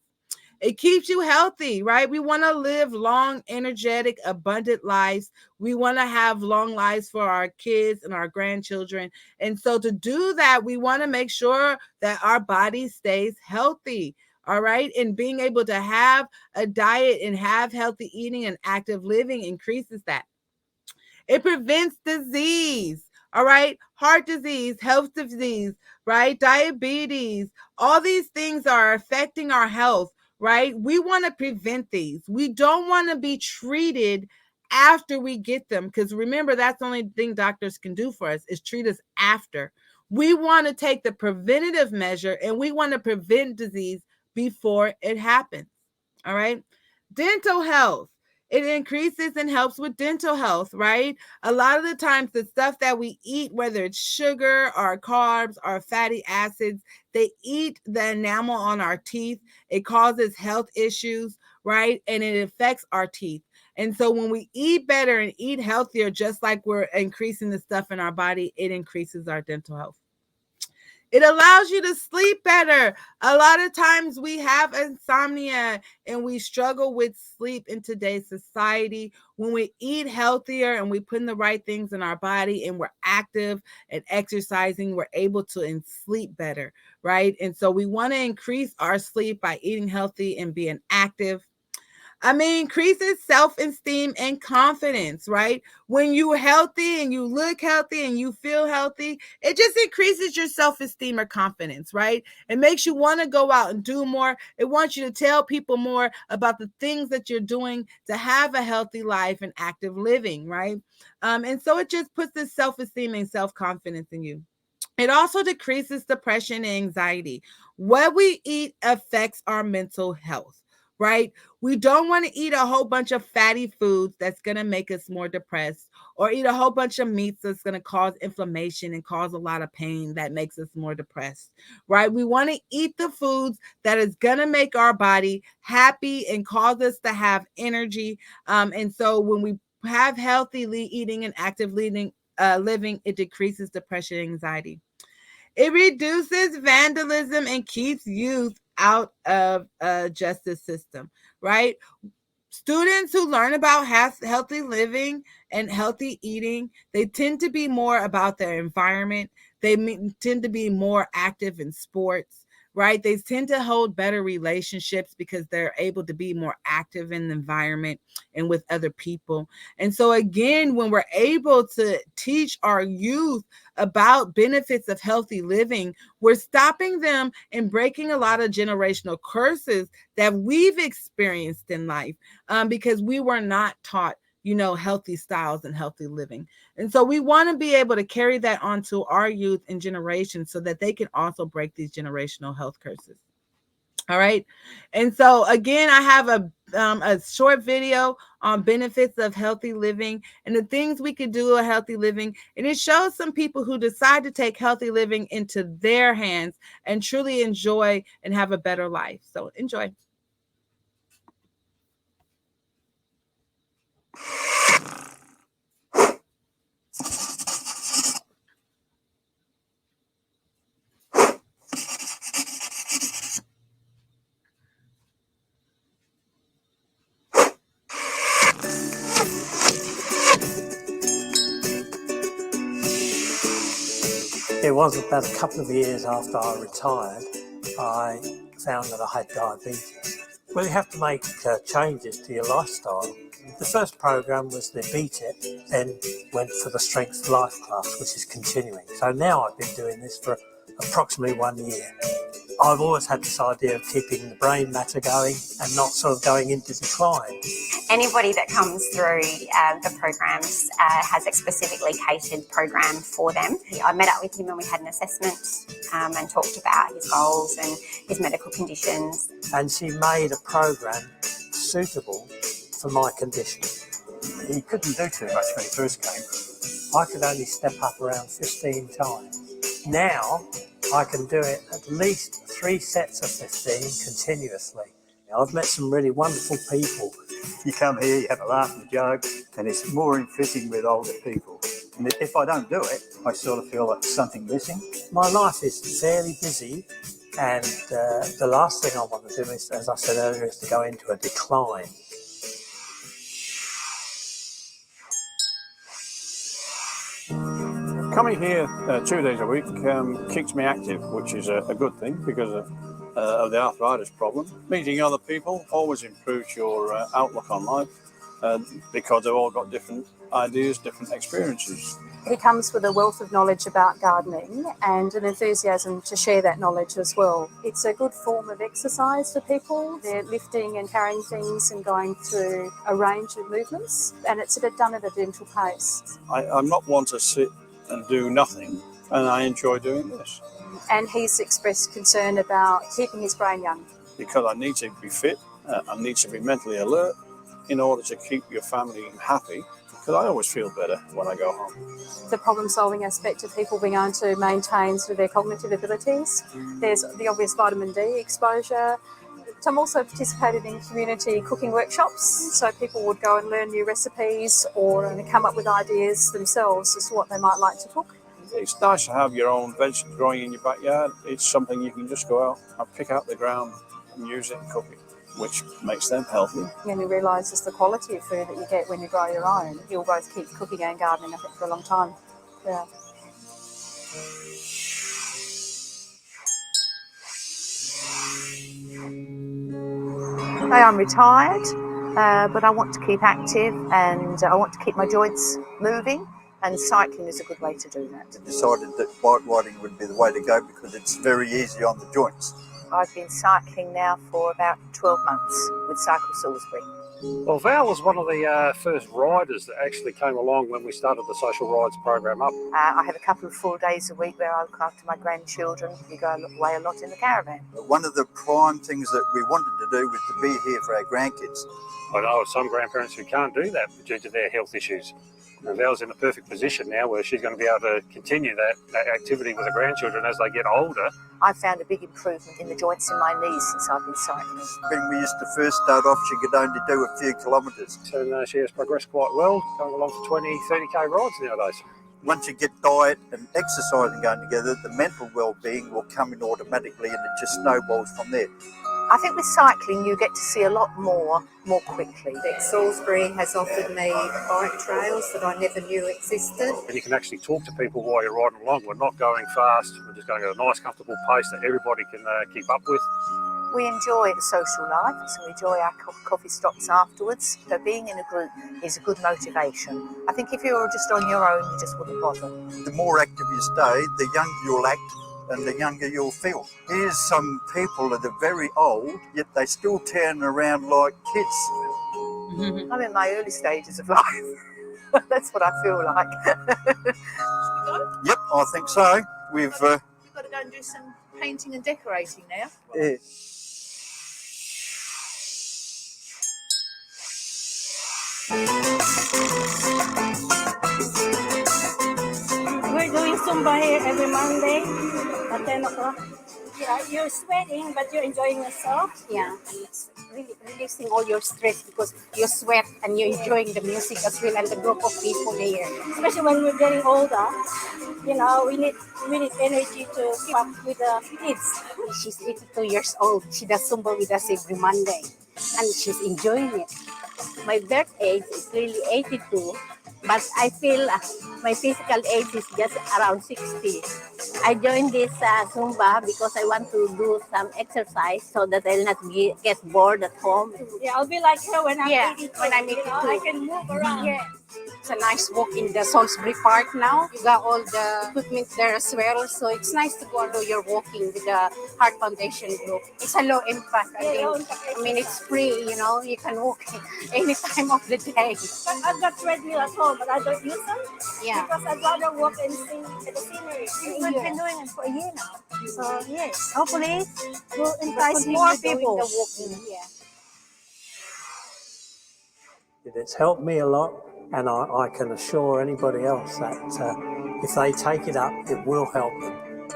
It keeps you healthy, right? We want to live long, energetic, abundant lives. We want to have long lives for our kids and our grandchildren. And so to do that, we want to make sure that our body stays healthy. All right. And being able to have a diet and have healthy eating and active living increases that. It prevents disease. All right. Heart disease, health disease, right? Diabetes. All these things are affecting our health, right? We want to prevent these. We don't want to be treated after we get them. Because remember, that's the only thing doctors can do for us is treat us after. We want to take the preventative measure and we want to prevent disease before it happens. All right. Dental health. It increases and helps with dental health, right? A lot of the times the stuff that we eat, whether it's sugar or carbs or fatty acids, they eat the enamel on our teeth. It causes health issues, right? And it affects our teeth. And so when we eat better and eat healthier, just like we're increasing the stuff in our body, it increases our dental health. It allows you to sleep better. A lot of times we have insomnia and we struggle with sleep in today's society. When we eat healthier and we put in the right things in our body and we're active and exercising, we're able to sleep better, right? And so we want to increase our sleep by eating healthy and being active. Increases self-esteem and confidence, right? When you're healthy and you look healthy and you feel healthy, it just increases your self-esteem or confidence, right? It makes you want to go out and do more. It wants you to tell people more about the things that you're doing to have a healthy life and active living, right? And so it just puts this self-esteem and self-confidence in you. It also decreases depression and anxiety. What we eat affects our mental health. Right? We don't want to eat a whole bunch of fatty foods that's going to make us more depressed or eat a whole bunch of meats that's going to cause inflammation and cause a lot of pain that makes us more depressed, right? We want to eat the foods that is going to make our body happy and cause us to have energy. And so when we have healthy eating and active living, it decreases depression and anxiety. It reduces vandalism and keeps youth out of a justice system, right? Students who learn about healthy living and healthy eating, they tend to be more about their environment. They tend to be more active in sports, right? They tend to hold better relationships because they're able to be more active in the environment and with other people. And so again, when we're able to teach our youth about benefits of healthy living, we're stopping them and breaking a lot of generational curses that we've experienced in life, because we were not taught, healthy styles and healthy living. And so we want to be able to carry that on to our youth and generations so that they can also break these generational health curses. All right. And so again, I have a short video on benefits of healthy living and the things we could do a healthy living. And it shows some people who decide to take healthy living into their hands and truly enjoy and have a better life. So enjoy. It was about a couple of years after I retired, I found that I had diabetes. Well, you have to make changes to your lifestyle. The first program was the Beat It, then went for the Strength Life class, which is continuing. So now I've been doing this for approximately 1 year. I've always had this idea of keeping the brain matter going and not sort of going into decline. Anybody that comes through the programs has a specifically catered program for them. I met up with him and we had an assessment and talked about his goals and his medical conditions. And she made a program suitable for my condition. He couldn't do too much when he first came. I could only step up around 15 times. Now I can do it at least 3 sets of 15 continuously. I've met some really wonderful people. You come here, you have a laugh and a joke, and it's more in fitting with older people. And if I don't do it, I sort of feel like there's something missing. My life is fairly busy, and the last thing I want to do is, as I said earlier, is to go into a decline. Coming here 2 days a week keeps me active, which is a good thing because of the arthritis problem. Meeting other people always improves your outlook on life because they've all got different ideas, different experiences. He comes with a wealth of knowledge about gardening and an enthusiasm to share that knowledge as well. It's a good form of exercise for people. They're lifting and carrying things and going through a range of movements, and it's done at a gentle pace. I'm not one to sit and do nothing, and I enjoy doing this. And he's expressed concern about keeping his brain young. Because I need to be fit, I need to be mentally alert in order to keep your family happy, because I always feel better when I go home. The problem-solving aspect of people being able to maintain sort of their cognitive abilities. There's the obvious vitamin D exposure. I'm also participated in community cooking workshops, so people would go and learn new recipes or come up with ideas themselves as to what they might like to cook. It's nice to have your own vegetables growing in your backyard. It's something you can just go out and pick out the ground and use it and cook it, which makes them healthy. And he realises the quality of food that you get when you grow your own. You'll both keep cooking and gardening, I think, for a long time. Yeah. I'm retired, but I want to keep active and I want to keep my joints moving, and cycling is a good way to do that. Decided that bike riding would be the way to go because it's very easy on the joints. I've been cycling now for about 12 months with Cycle Salisbury. Well, Val was one of the first riders that actually came along when we started the Social Rides program up. I have a couple of full days a week where I look after my grandchildren. We go away a lot in the caravan. One of the prime things that we wanted to do was to be here for our grandkids. I know of some grandparents who can't do that due to their health issues. And Val's in a perfect position now where she's going to be able to continue that activity with her grandchildren as they get older. I've found a big improvement in the joints in my knees since I've been cycling. When we used to first start off, she could only do a few kilometres. And she has progressed quite well, going along for 20, 30k rides nowadays. Once you get diet and exercising going together, the mental well-being will come in automatically and it just snowballs from there. I think with cycling you get to see a lot more quickly. Salisbury has offered me bike trails that I never knew existed. And you can actually talk to people while you're riding along. We're not going fast. We're just going at a nice, comfortable pace that everybody can keep up with. We enjoy the social life, so we enjoy our coffee stops afterwards. So being in a group is a good motivation. I think if you're just on your own, you just wouldn't bother. The more active you stay, the younger you'll act and the younger you'll feel. Here's some people that are very old, yet they still turn around like kids. I'm in my early stages of life. That's what I feel like. Yep, I think so. You've got to go and do some painting and decorating now. Yeah. We're doing Zumba here every Monday at 10 o'clock. Yeah, you're sweating, but you're enjoying yourself. Yeah, and it's really releasing all your stress because you sweat and you're enjoying the music as well and the group of people here. Especially when we're getting older, you know, we need energy to keep up with the kids. She's 82 years old. She does Zumba with us every Monday and she's enjoying it. My birth age is really 82, but I feel my physical age is just around 60. I joined this Zumba because I want to do some exercise so that I'll not get bored at home. Yeah, I'll be like her when I'm 82. When I'm 82. I can move around. Yeah. It's a nice walk in the Salisbury Park now. You got all the equipment there as well, so it's nice to go and do your walking with the Heart Foundation group. It's a low impact. I mean, it's free, you know, you can walk any time of the day. But I've got treadmill at home, but I don't use them. Yeah. Because I'd rather walk and see the scenery. We've been doing it for a year now. So, yes, hopefully we'll entice more people. people. The walking. Yeah. It's helped me a lot, and I can assure anybody else that if they take it up, it will help them.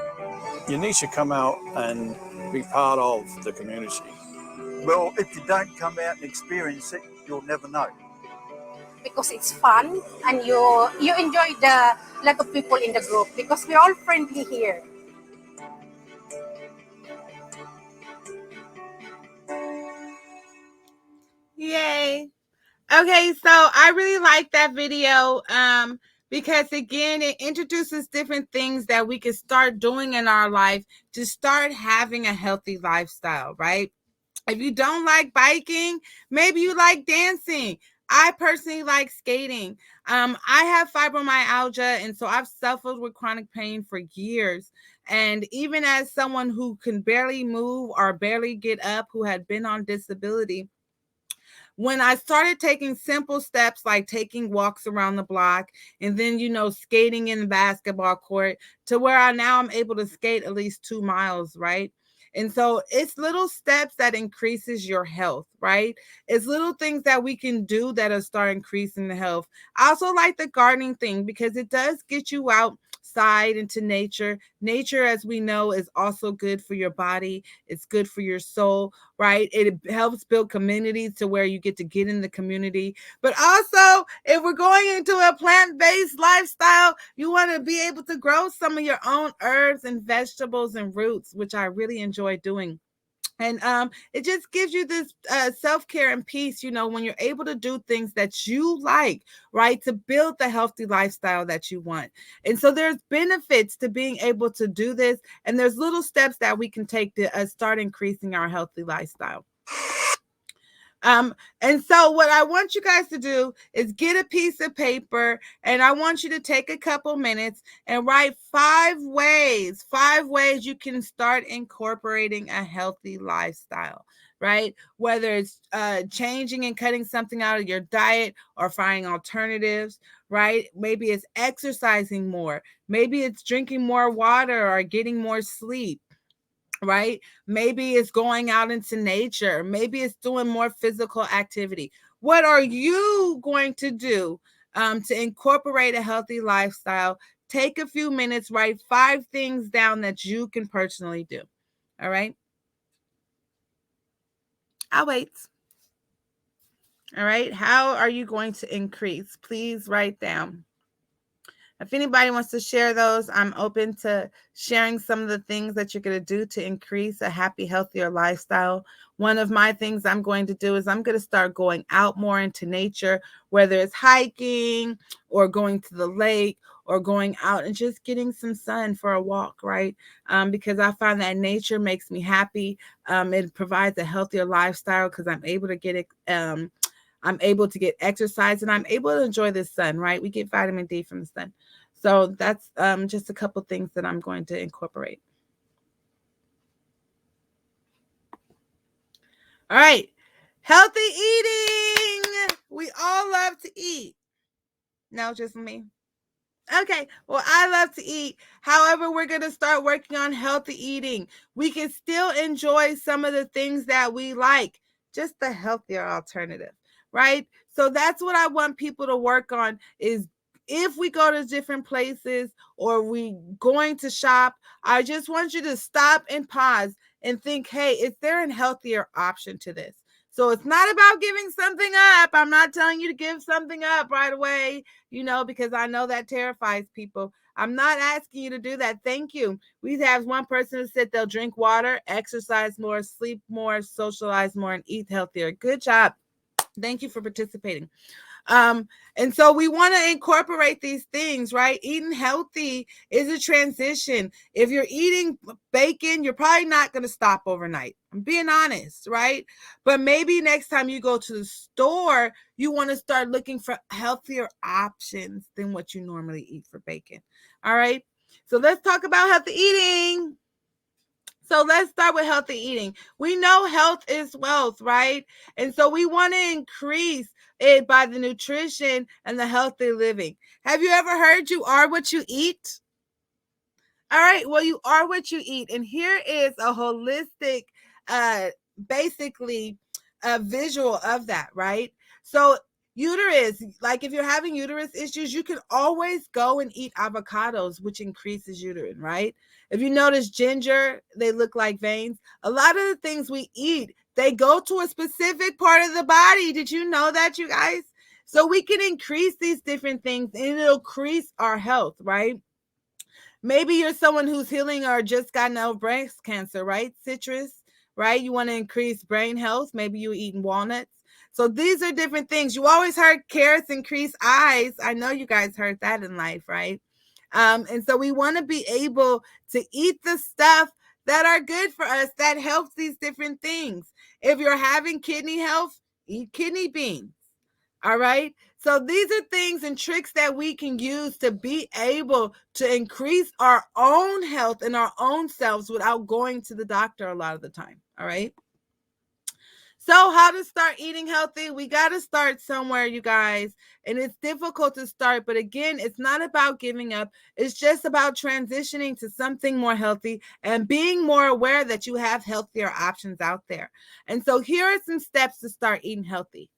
You need to come out and be part of the community. Well, if you don't come out and experience it, you'll never know. Because it's fun and you enjoy the lot of people in the group because we're all friendly here. Yay. Okay, so I really like that video because again, it introduces different things that we can start doing in our life to start having a healthy lifestyle, right? If you don't like biking, maybe you like dancing. I personally like skating. I have fibromyalgia, and so I've suffered with chronic pain for years. And even as someone who can barely move or barely get up, who had been on disability, when I started taking simple steps like taking walks around the block and then, skating in the basketball court to where I'm able to skate at least 2 miles, right? And so it's little steps that increases your health, right? It's little things that we can do that'll start increasing the health. I also like the gardening thing because it does get you outside into nature. Nature, as we know, is also good for your body. It's good for your soul, right? It helps build communities to where you get in the community. But also, if we're going into a plant-based lifestyle, you want to be able to grow some of your own herbs and vegetables and roots, which I really enjoy doing. And it just gives you this self-care and peace, when you're able to do things that you like, right, to build the healthy lifestyle that you want. And so there's benefits to being able to do this. And there's little steps that we can take to start increasing our healthy lifestyle. And so what I want you guys to do is get a piece of paper, and I want you to take a couple minutes and write 5 ways you can start incorporating a healthy lifestyle, right? Whether it's changing and cutting something out of your diet or finding alternatives, right? Maybe it's exercising more. Maybe it's drinking more water or getting more sleep. Right? Maybe it's going out into nature. Maybe it's doing more physical activity. What are you going to do to incorporate a healthy lifestyle? Take a few minutes, write 5 things down that you can personally do. All right. I'll wait. All right. How are you going to increase? Please write down. If anybody wants to share those, I'm open to sharing some of the things that you're going to do to increase a happy, healthier lifestyle. One of my things I'm going to do is I'm going to start going out more into nature, whether it's hiking or going to the lake or going out and just getting some sun for a walk, right? Because I find that nature makes me happy. It provides a healthier lifestyle because I'm able to get exercise and I'm able to enjoy the sun, right? We get vitamin D from the sun. So that's just a couple things that I'm going to incorporate. All right. Healthy eating. We all love to eat. No, just me. Okay. Well, I love to eat. However, we're going to start working on healthy eating. We can still enjoy some of the things that we like, just the healthier alternative, right? So that's what I want people to work on is if we go to different places or we going to shop, I just want you to stop and pause and think, hey, is there a healthier option to this? So it's not about giving something up. I'm not telling you to give something up right away, because I know that terrifies people. I'm not asking you to do that. Thank you. We have one person who said they'll drink water, exercise more, sleep more, socialize more, and eat healthier. Good job. Thank you for participating. And so we want to incorporate these things, right? Eating healthy is a transition. If you're eating bacon, you're probably not going to stop overnight. I'm being honest, right? But maybe next time you go to the store, you want to start looking for healthier options than what you normally eat for bacon. All right. So let's talk about healthy eating. So let's start with healthy eating. We know health is wealth, right? And so we want to increase it by the nutrition and the healthy living. Have you ever heard you are what you eat? All right, well, you are what you eat. And here is a holistic, basically a visual of that, right? So uterus, like if you're having uterus issues, you can always go and eat avocados, which increases uterine, right? If you notice ginger, they look like veins. A lot of the things we eat, they go to a specific part of the body. Did you know that, you guys? So we can increase these different things and it'll increase our health, right? Maybe you're someone who's healing or just gotten out of breast cancer, right? Citrus, right? You want to increase brain health. Maybe you're eating walnuts. So these are different things. You always heard carrots increase eyes. I know you guys heard that in life, right? And so we want to be able to eat the stuff that are good for us, that helps these different things. If you're having kidney health, eat kidney beans. All right. So these are things and tricks that we can use to be able to increase our own health and our own selves without going to the doctor a lot of the time. All right. So how to start eating healthy? We got to start somewhere, you guys. And it's difficult to start. But again, it's not about giving up. It's just about transitioning to something more healthy and being more aware that you have healthier options out there. And so here are some steps to start eating healthy.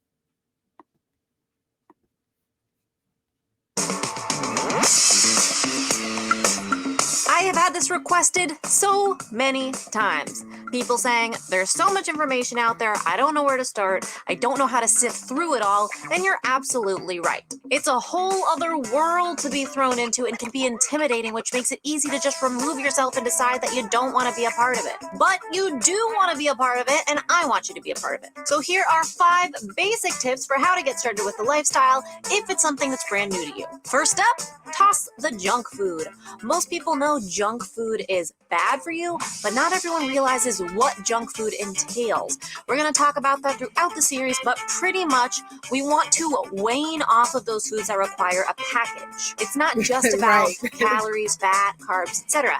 I have had this requested so many times. People saying, there's so much information out there, I don't know where to start, I don't know how to sift through it all, and you're absolutely right. It's a whole other world to be thrown into and can be intimidating, which makes it easy to just remove yourself and decide that you don't want to be a part of it. But you do want to be a part of it, and I want you to be a part of it. So here are 5 basic tips for how to get started with the lifestyle if it's something that's brand new to you. First up, toss the junk food. Most people know junk food is bad for you, but not everyone realizes what junk food entails. We're going to talk about that throughout the series, but pretty much we want to wane off of those foods that require a package. It's not just about calories, fat, carbs, etc.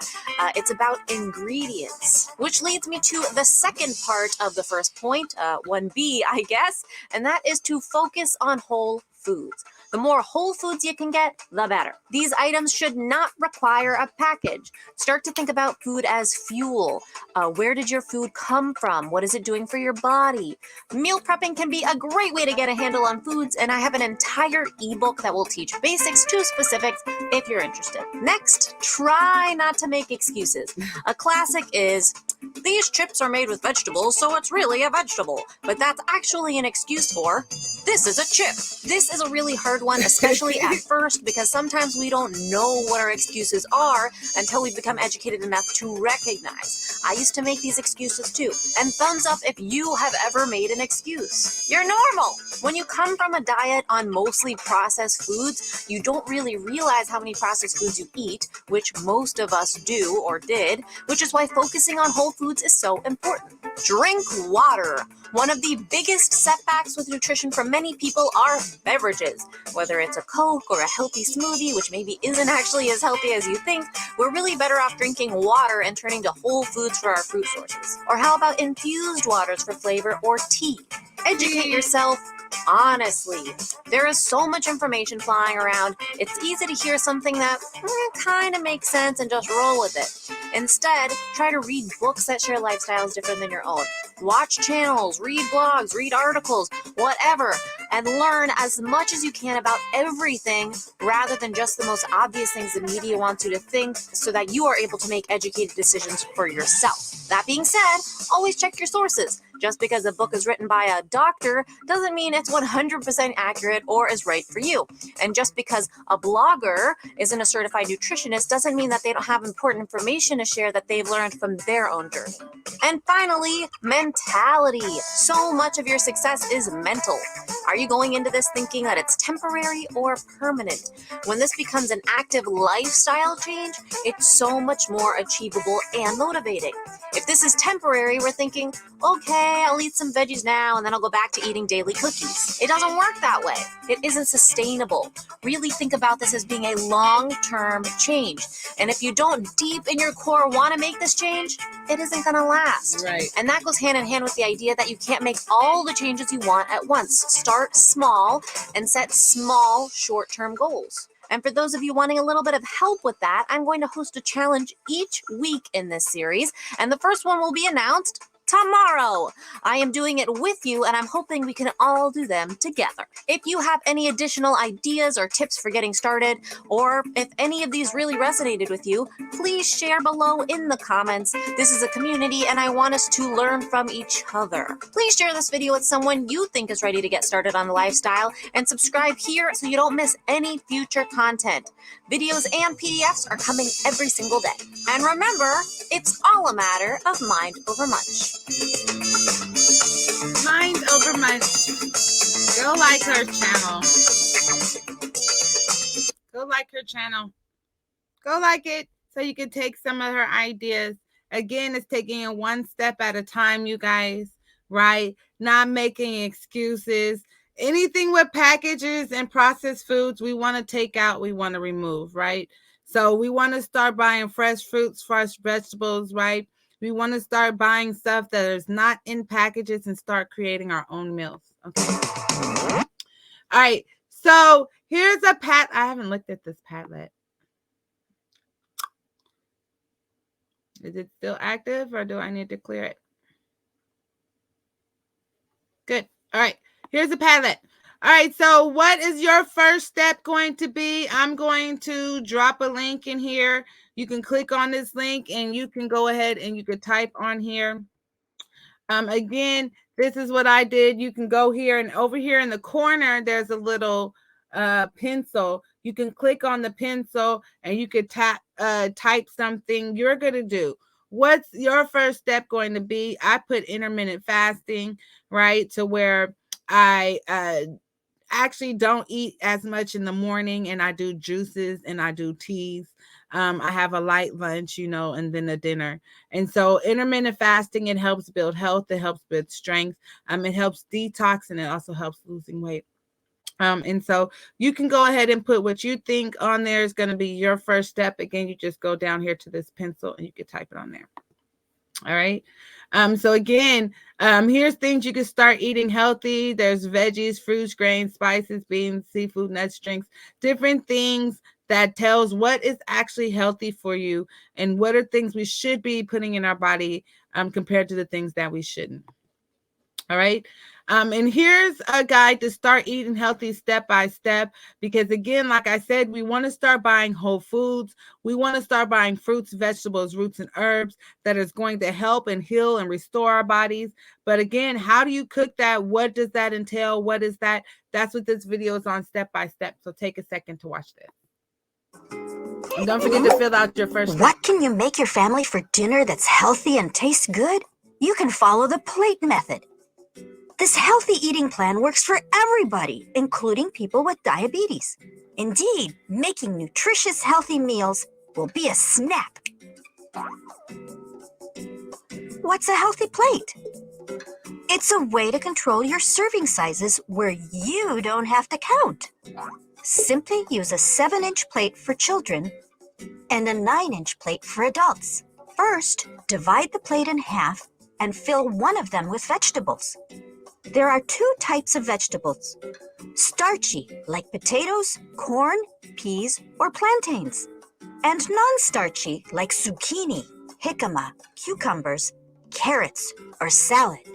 It's about ingredients, which leads me to the second part of the first point, 1B, I guess, and that is to focus on whole foods. The more whole foods you can get, the better. These items should not require a package. Start to think about food as fuel. Where did your food come from? What is it doing for your body? Meal prepping can be a great way to get a handle on foods, and I have an entire ebook that will teach basics to specifics if you're interested. Next, try not to make excuses. A classic is, These chips are made with vegetables, so it's really a vegetable. But that's actually an excuse for, this is a chip. This is a really hard one, especially at first, because sometimes we don't know what our excuses are until we become educated enough to recognize. I used to make these excuses too. And thumbs up if you have ever made an excuse. You're normal. When you come from a diet on mostly processed foods, you don't really realize how many processed foods you eat, which most of us do or did, which is why focusing on whole foods is so important. Drink water. One of the biggest setbacks with nutrition for many people are beverages. Whether it's a Coke or a healthy smoothie, which maybe isn't actually as healthy as you think, we're really better off drinking water and turning to whole foods for our fruit sources. Or how about infused waters for flavor or tea? Educate yourself. Honestly, there is so much information flying around, it's easy to hear something that kind of makes sense and just roll with it. Instead, try to read books that share lifestyles different than your own. Watch channels, read blogs, read articles, whatever, and learn as much as you can about everything rather than just the most obvious things the media wants you to think so that you are able to make educated decisions for yourself. That being said, always check your sources. Just because a book is written by a doctor doesn't mean it's 100% accurate or is right for you. And just because a blogger isn't a certified nutritionist doesn't mean that they don't have important information to share that they've learned from their own journey. And finally, mentality. So much of your success is mental. Are you going into this thinking that it's temporary or permanent? When this becomes an active lifestyle change, it's so much more achievable and motivating. If this is temporary, we're thinking, okay, I'll eat some veggies now and then I'll go back to eating daily cookies. It doesn't work that way. It isn't sustainable. Really think about this as being a long-term change. And if you don't deep in your core want to make this change, it isn't going to last. Right. And that goes hand in hand with the idea that you can't make all the changes you want at once. Start small and set small short-term goals. And for those of you wanting a little bit of help with that, I'm going to host a challenge each week in this series. And the first one will be announced tomorrow. I am doing it with you, and I'm hoping we can all do them together. If you have any additional ideas or tips for getting started, or if any of these really resonated with you, please share below in the comments. This is a community, and I want us to learn from each other. Please share this video with someone you think is ready to get started on the lifestyle, and subscribe here so you don't miss any future content. Videos and PDFs are coming every single day. And remember, it's all a matter of mind over munch. Mind over munch. Go like her channel. Go like her channel. Go like it so you can take some of her ideas. Again, it's taking it one step at a time, you guys, right? Not making excuses. Anything with packages and processed foods, we want to take out, we want to remove, right? So we want to start buying fresh fruits, fresh vegetables, right? We want to start buying stuff that is not in packages and start creating our own meals. Okay. All right. So here's a pat. I haven't looked at this Padlet. Is it still active or do I need to clear it? Good. All right. Here's a Padlet. All right. So what is your first step going to be? I'm going to drop a link in here. You can click on this link and you can go ahead and you can type on here. Again, this is what I did. You can go here and over here in the corner, there's a little pencil. You can click on the pencil and you could type something you're going to do. What's your first step going to be? I put intermittent fasting, right? To where I actually don't eat as much in the morning and I do juices and I do teas. I have a light lunch, and then a dinner. And so intermittent fasting, it helps build health. It helps build strength. It helps detox and it also helps losing weight. And so you can go ahead and put what you think on there is going to be your first step. Again, you just go down here to this pencil and you can type it on there. All right. So again, here's things you can start eating healthy. There's veggies, fruits, grains, spices, beans, seafood, nuts, drinks, different things that tells what is actually healthy for you and what are things we should be putting in our body compared to the things that we shouldn't. All right. And here's a guide to start eating healthy step by step. Because again, like I said, we want to start buying whole foods. We want to start buying fruits, vegetables, roots, and herbs that is going to help and heal and restore our bodies. But again, how do you cook that? What does that entail? What is that? That's what this video is on step by step. So take a second to watch this. And don't forget to fill out your first step. What can you make your family for dinner that's healthy and tastes good? You can follow the plate method. This healthy eating plan works for everybody, including people with diabetes. Indeed, making nutritious, healthy meals will be a snap. What's a healthy plate? It's a way to control your serving sizes where you don't have to count. Simply use a 7-inch plate for children and a 9-inch plate for adults. First, divide the plate in half and fill one of them with vegetables. There are 2 types of vegetables: starchy, like potatoes, corn, peas, or plantains, and non-starchy, like zucchini, jicama, cucumbers, carrots, or salad.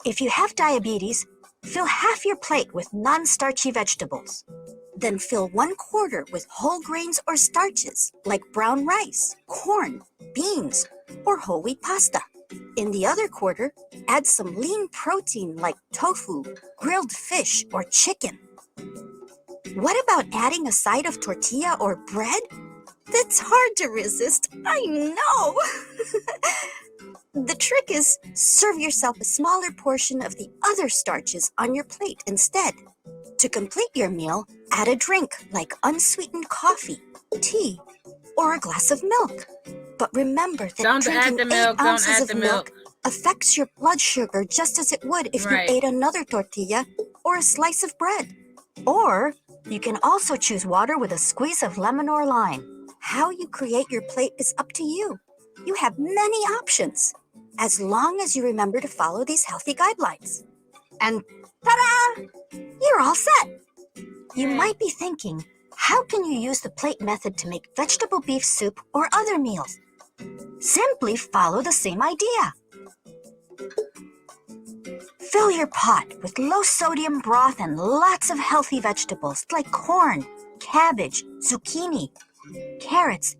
If you have diabetes, fill half your plate with non-starchy vegetables. Then fill 1/4 with whole grains or starches, like brown rice, corn, beans, or whole wheat pasta. In the other quarter, add some lean protein like tofu, grilled fish, or chicken. What about adding a side of tortilla or bread? That's hard to resist, I know! The trick is, serve yourself a smaller portion of the other starches on your plate instead. To complete your meal, add a drink like unsweetened coffee, tea, or a glass of milk. But remember that Don't add drinking the 8 milk. Don't ounces add of the milk milk. affects your blood sugar just as it would if Right. you ate another tortilla or a slice of bread. Or you can also choose water with a squeeze of lemon or lime. How you create your plate is up to you. You have many options, as long as you remember to follow these healthy guidelines. And ta-da! You're all set! You might be thinking, how can you use the plate method to make vegetable beef soup or other meals? Simply follow the same idea. Fill your pot with low-sodium broth and lots of healthy vegetables like corn, cabbage, zucchini, carrots,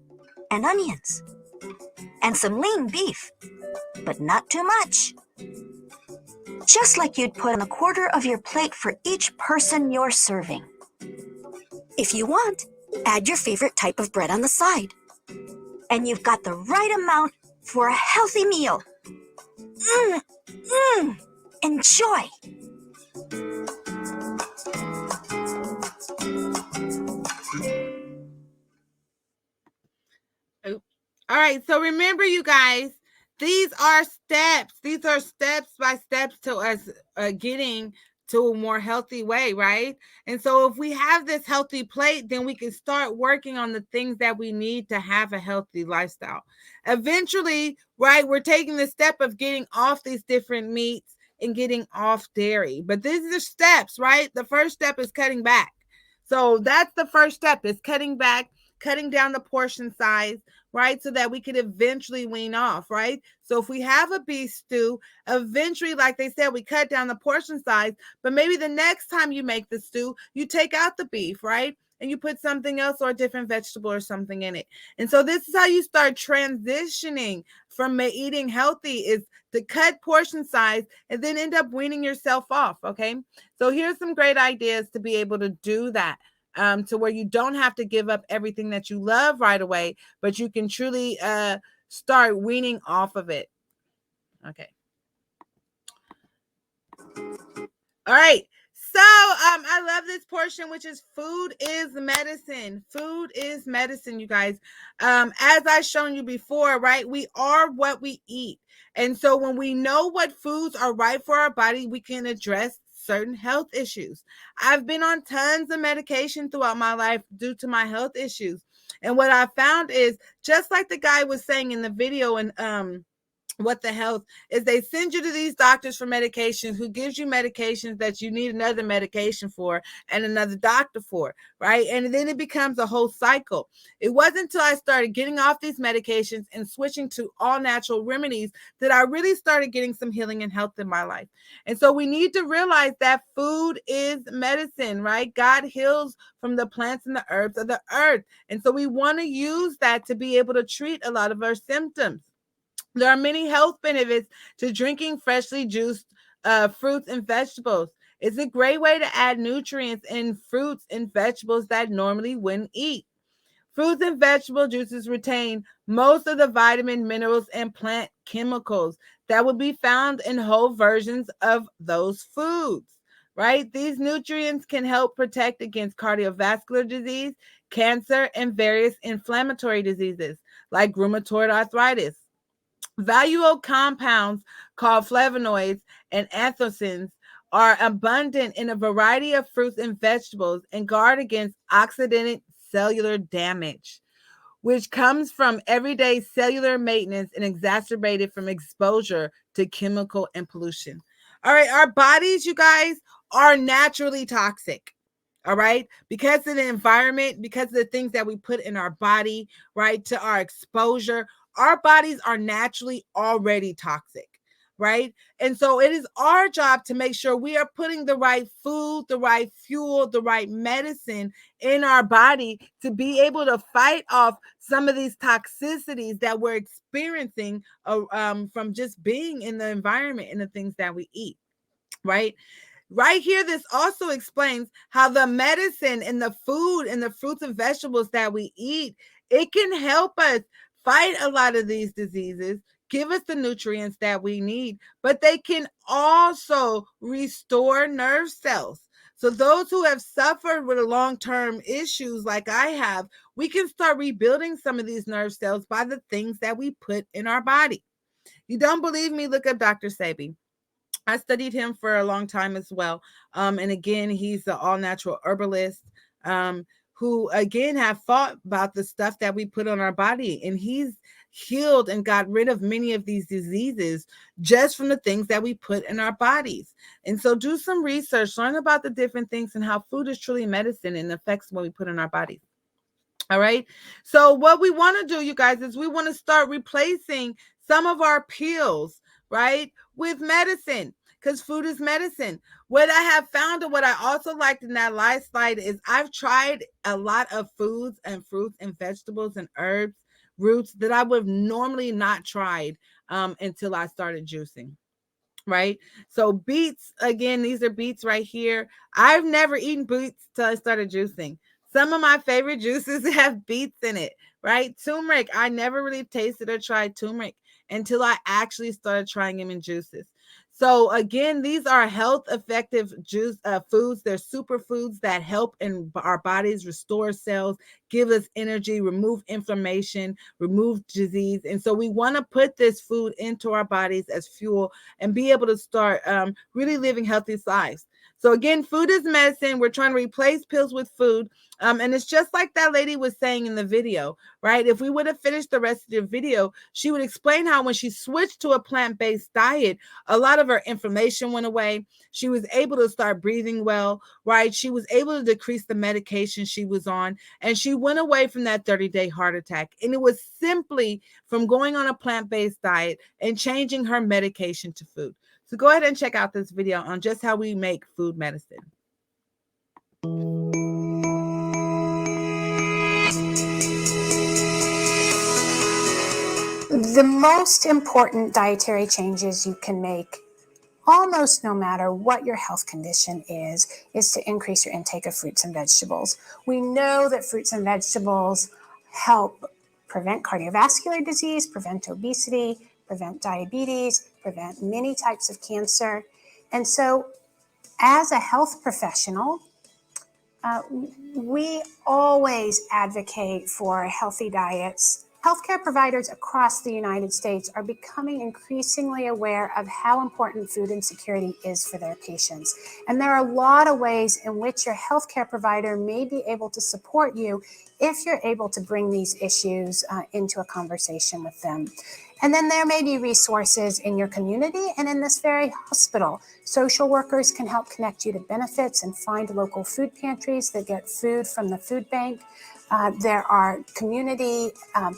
and onions. And some lean beef, but not too much. Just like you'd put on 1/4 of your plate for each person you're serving. If you want, add your favorite type of bread on the side. And you've got the right amount for a healthy meal. Enjoy! All right, so remember, you guys, these are steps. These are steps by steps to us getting to a more healthy way, right? And so if we have this healthy plate, then we can start working on the things that we need to have a healthy lifestyle. Eventually, right, we're taking the step of getting off these different meats and getting off dairy. But these are steps, right? The first step is cutting back. So that's the first step, is cutting back, cutting down the portion size, right? So that we could eventually wean off, right? So if we have a beef stew, eventually, like they said, we cut down the portion size, but maybe the next time you make the stew, you take out the beef, right? And you put something else or a different vegetable or something in it. And so this is how you start transitioning from eating healthy, is to cut portion size and then end up weaning yourself off, okay? So here's some great ideas to be able to do that. To where you don't have to give up everything that you love right away, but you can truly start weaning off of it. Okay. All right. So I love this portion, which is food is medicine. Food is medicine, you guys. As I've shown you before, right? We are what we eat. And so when we know what foods are right for our body, we can address certain health issues. I've been on tons of medication throughout my life due to my health issues. And what I found is, just like the guy was saying in the video, and What the health is, they send you to these doctors for medications who gives you medications that you need another medication for and another doctor for, right? And then it becomes a whole cycle. It wasn't until I started getting off these medications and switching to all natural remedies that I really started getting some healing and health in my life. And so we need to realize that food is medicine, right? God heals from the plants and the herbs of the earth. And so we want to use that to be able to treat a lot of our symptoms. There are many health benefits to drinking freshly juiced fruits and vegetables. It's a great way to add nutrients in fruits and vegetables that normally wouldn't eat. Fruits and vegetable juices retain most of the vitamin, minerals, and plant chemicals that would be found in whole versions of those foods, right? These nutrients can help protect against cardiovascular disease, cancer, and various inflammatory diseases like rheumatoid arthritis. Valuable compounds called flavonoids and anthocyanins are abundant in a variety of fruits and vegetables and guard against oxidative cellular damage, which comes from everyday cellular maintenance and exacerbated from exposure to chemical and pollution. All right, our bodies, you guys, are naturally toxic. All right, because of the environment, because of the things that we put in our body, right, to our exposure, our bodies are naturally already toxic, right? And so it is our job to make sure we are putting the right food, the right fuel, the right medicine in our body to be able to fight off some of these toxicities that we're experiencing from just being in the environment and the things that we eat, right? Right here, this also explains how the medicine and the food and the fruits and vegetables that we eat, it can help us fight a lot of these diseases, give us the nutrients that we need, but they can also restore nerve cells. So those who have suffered with long-term issues like I have, we can start rebuilding some of these nerve cells by the things that we put in our body. You don't believe me? Look at Dr. Sebi. I studied him for a long time as well. And again, he's the all-natural herbalist who, again, have fought about the stuff that we put on our body. And he's healed and got rid of many of these diseases just from the things that we put in our bodies. And so do some research, learn about the different things and how food is truly medicine and affects what we put in our bodies. All right. So what we want to do, you guys, is we want to start replacing some of our pills, right, with medicine, because food is medicine. What I have found and what I also liked in that last slide is I've tried a lot of foods and fruits and vegetables and herbs, roots that I would have normally not tried until I started juicing. Right. So beets, again, these are beets right here. I've never eaten beets till I started juicing. Some of my favorite juices have beets in it, right? Turmeric. I never really tasted or tried turmeric until I actually started trying them in juices. So again, these are health effective juice foods. They're superfoods that help in our bodies restore cells, give us energy, remove inflammation, remove disease. And so we want to put this food into our bodies as fuel and be able to start really living healthy lives. So again, food is medicine. We're trying to replace pills with food. And it's just like that lady was saying in the video, right? If we would have finished the rest of the video, she would explain how when she switched to a plant-based diet, a lot of her inflammation went away. She was able to start breathing well, right? She was able to decrease the medication she was on, and she went away from that 30-day heart attack. And it was simply from going on a plant-based diet and changing her medication to food. So go ahead and check out this video on just how we make food medicine. The most important dietary changes you can make, almost no matter what your health condition is to increase your intake of fruits and vegetables. We know that fruits and vegetables help prevent cardiovascular disease, prevent obesity, prevent diabetes, prevent many types of cancer. And so as a health professional, we always advocate for healthy diets. Healthcare providers across the United States are becoming increasingly aware of how important food insecurity is for their patients. And there are a lot of ways in which your healthcare provider may be able to support you if you're able to bring these issues into a conversation with them. And then there may be resources in your community and in this very hospital. Social workers can help connect you to benefits and find local food pantries that get food from the food bank. There are community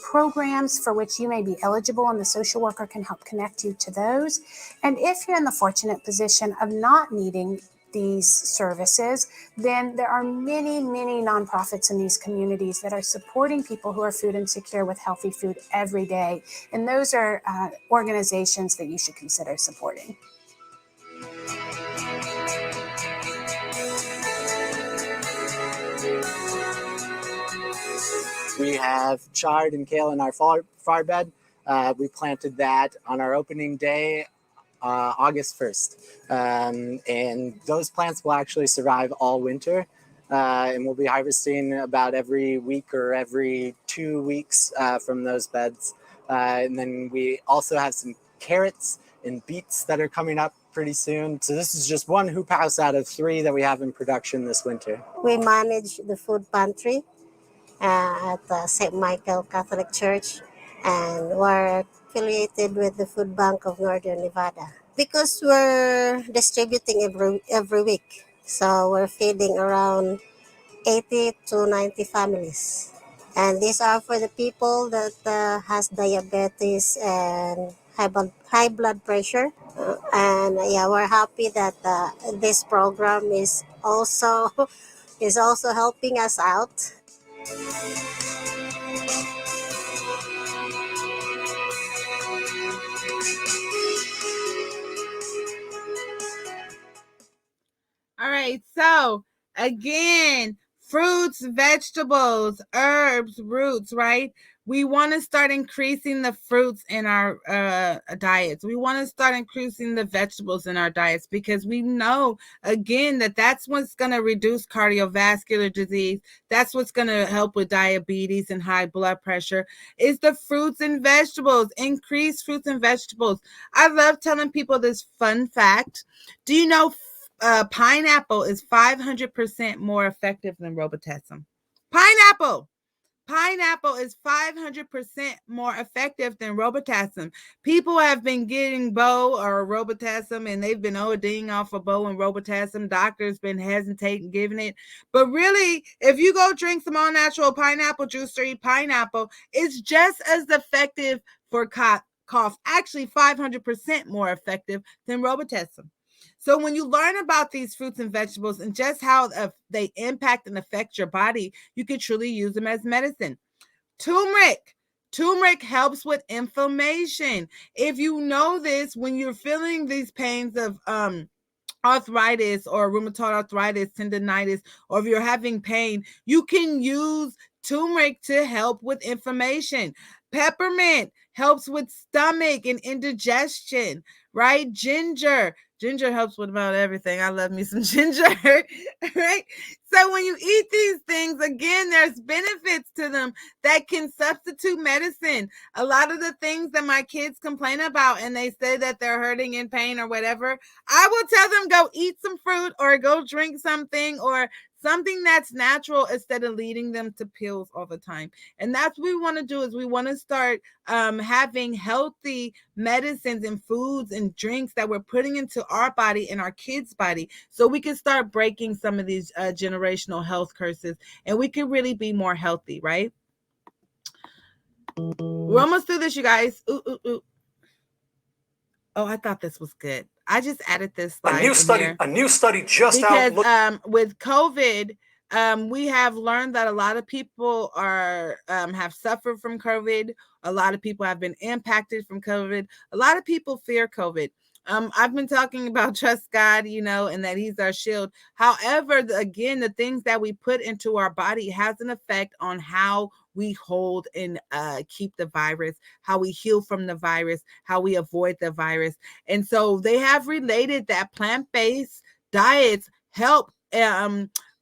programs for which you may be eligible, and the social worker can help connect you to those. And if you're in the fortunate position of not needing these services, then there are many, many nonprofits in these communities that are supporting people who are food insecure with healthy food every day. And those are organizations that you should consider supporting. We have chard and kale in our far bed. We planted that on our opening day, August 1st. And those plants will actually survive all winter. And we'll be harvesting about every week or every 2 weeks from those beds. And then we also have some carrots and beets that are coming up pretty soon. So this is just one hoop house out of 3 that we have in production this winter. We manage the food pantry at St. Michael Catholic Church, and we're affiliated with the Food Bank of Northern Nevada because we're distributing every week. So we're feeding around 80 to 90 families. And these are for the people that has diabetes and high blood pressure. And yeah, we're happy that this program is also helping us out. All right, so again, fruits, vegetables, herbs, roots, right? We want to start increasing the fruits in our diets. We want to start increasing the vegetables in our diets because we know, again, that that's what's going to reduce cardiovascular disease. That's what's going to help with diabetes and high blood pressure is the fruits and vegetables. Increase fruits and vegetables. I love telling people this fun fact. Do you know pineapple is 500% more effective than Robitussin? Pineapple is 500% more effective than Robitussin. People have been getting Bo or Robitussin, and they've been ODing off of Bo and Robitussin. Doctors been hesitating giving it. But really, if you go drink some all-natural pineapple juice or eat pineapple, it's just as effective for cough. Actually, 500% more effective than Robitussin. So when you learn about these fruits and vegetables and just how they impact and affect your body, you can truly use them as medicine. Turmeric helps with inflammation. If you know this, when you're feeling these pains of arthritis or rheumatoid arthritis, tendonitis, or if you're having pain, you can use turmeric to help with inflammation. Peppermint helps with stomach and indigestion, right? Ginger helps with about everything. I love me some ginger, right? So when you eat these things, again, there's benefits to them that can substitute medicine. A lot of the things that my kids complain about and they say that they're hurting in pain or whatever, I will tell them go eat some fruit or go drink something or something that's natural instead of leading them to pills all the time. And that's what we want to do is we want to start having healthy medicines and foods and drinks that we're putting into our body and our kids' body so we can start breaking some of these generational health curses and we can really be more healthy, right? We're almost through this, you guys. Ooh. Oh, I thought this was good. I just added this slide. A new study just because, out. With COVID, we have learned that a lot of people are have suffered from COVID. A lot of people have been impacted from COVID. A lot of people fear COVID. I've been talking about trust God, and that he's our shield. However, again, the things that we put into our body has an effect on how we hold and keep the virus, how we heal from the virus, how we avoid the virus. And so they have related that plant-based diets help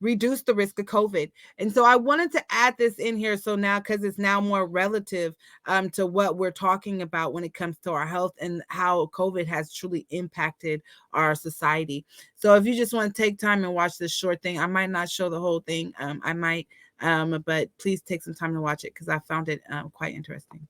reduce the risk of COVID. And so I wanted to add this in here. So now, because it's now more relative to what we're talking about when it comes to our health and how COVID has truly impacted our society. So if you just want to take time and watch this short thing, I might not show the whole thing. I might, but please take some time to watch it because I found it quite interesting.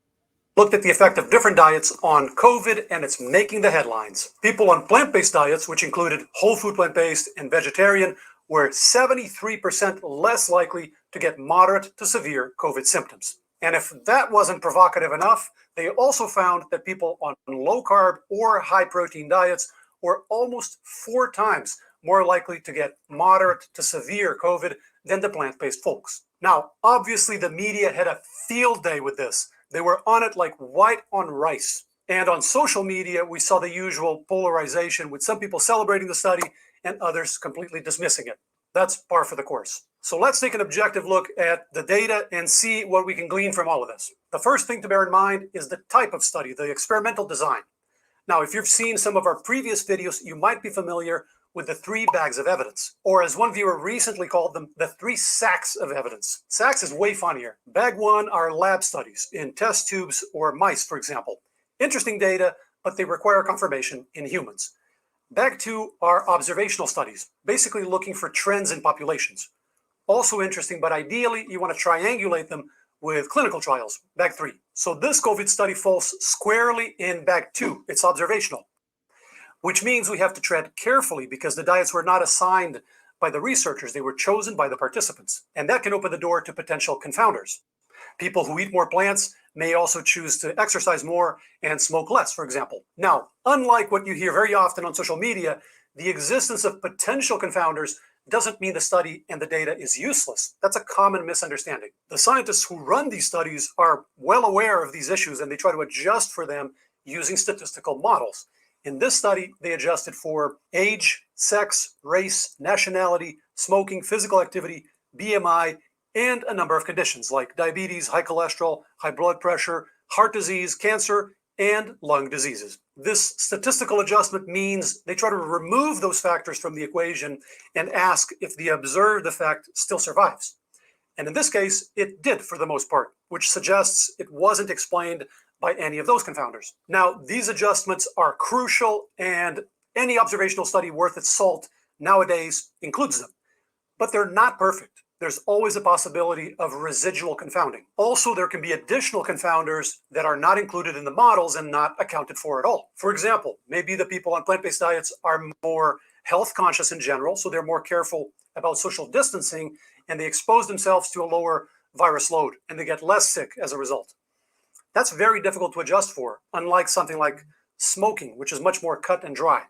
looked at the effect of different diets on COVID, and it's making the headlines. People on plant-based diets, which included whole food plant-based and vegetarian, were 73% less likely to get moderate to severe COVID symptoms. And if that wasn't provocative enough, they also found that people on low-carb or high-protein diets were almost 4 times more likely to get moderate to severe COVID than the plant-based folks. Now, obviously, the media had a field day with this. They were on it like white on rice. And on social media, we saw the usual polarization, with some people celebrating the study and others completely dismissing it. That's par for the course. So let's take an objective look at the data and see what we can glean from all of this. The first thing to bear in mind is the type of study, the experimental design. Now, if you've seen some of our previous videos, you might be familiar with the 3 bags of evidence, or as one viewer recently called them, the 3 sacks of evidence. Sacks is way funnier. Bag 1 are lab studies in test tubes or mice, for example. Interesting data, but they require confirmation in humans. Bag 2 are observational studies, basically looking for trends in populations. Also interesting, but ideally you want to triangulate them with clinical trials, bag 3. So this COVID study falls squarely in bag 2. It's observational, which means we have to tread carefully because the diets were not assigned by the researchers. They were chosen by the participants. And that can open the door to potential confounders. People who eat more plants may also choose to exercise more and smoke less, for example. Now, unlike what you hear very often on social media, the existence of potential confounders doesn't mean the study and the data is useless. That's a common misunderstanding. The scientists who run these studies are well aware of these issues, and they try to adjust for them using statistical models. In this study, they adjusted for age, sex, race, nationality, smoking, physical activity, BMI, and a number of conditions like diabetes, high cholesterol, high blood pressure, heart disease, cancer, and lung diseases. This statistical adjustment means they try to remove those factors from the equation and ask if the observed effect still survives. And in this case, it did for the most part, which suggests it wasn't explained by any of those confounders. Now, these adjustments are crucial, and any observational study worth its salt nowadays includes them. But they're not perfect. There's always a possibility of residual confounding. Also, there can be additional confounders that are not included in the models and not accounted for at all. For example, maybe the people on plant-based diets are more health conscious in general, so they're more careful about social distancing, and they expose themselves to a lower virus load, and they get less sick as a result. That's very difficult to adjust for, unlike something like smoking, which is much more cut and dry.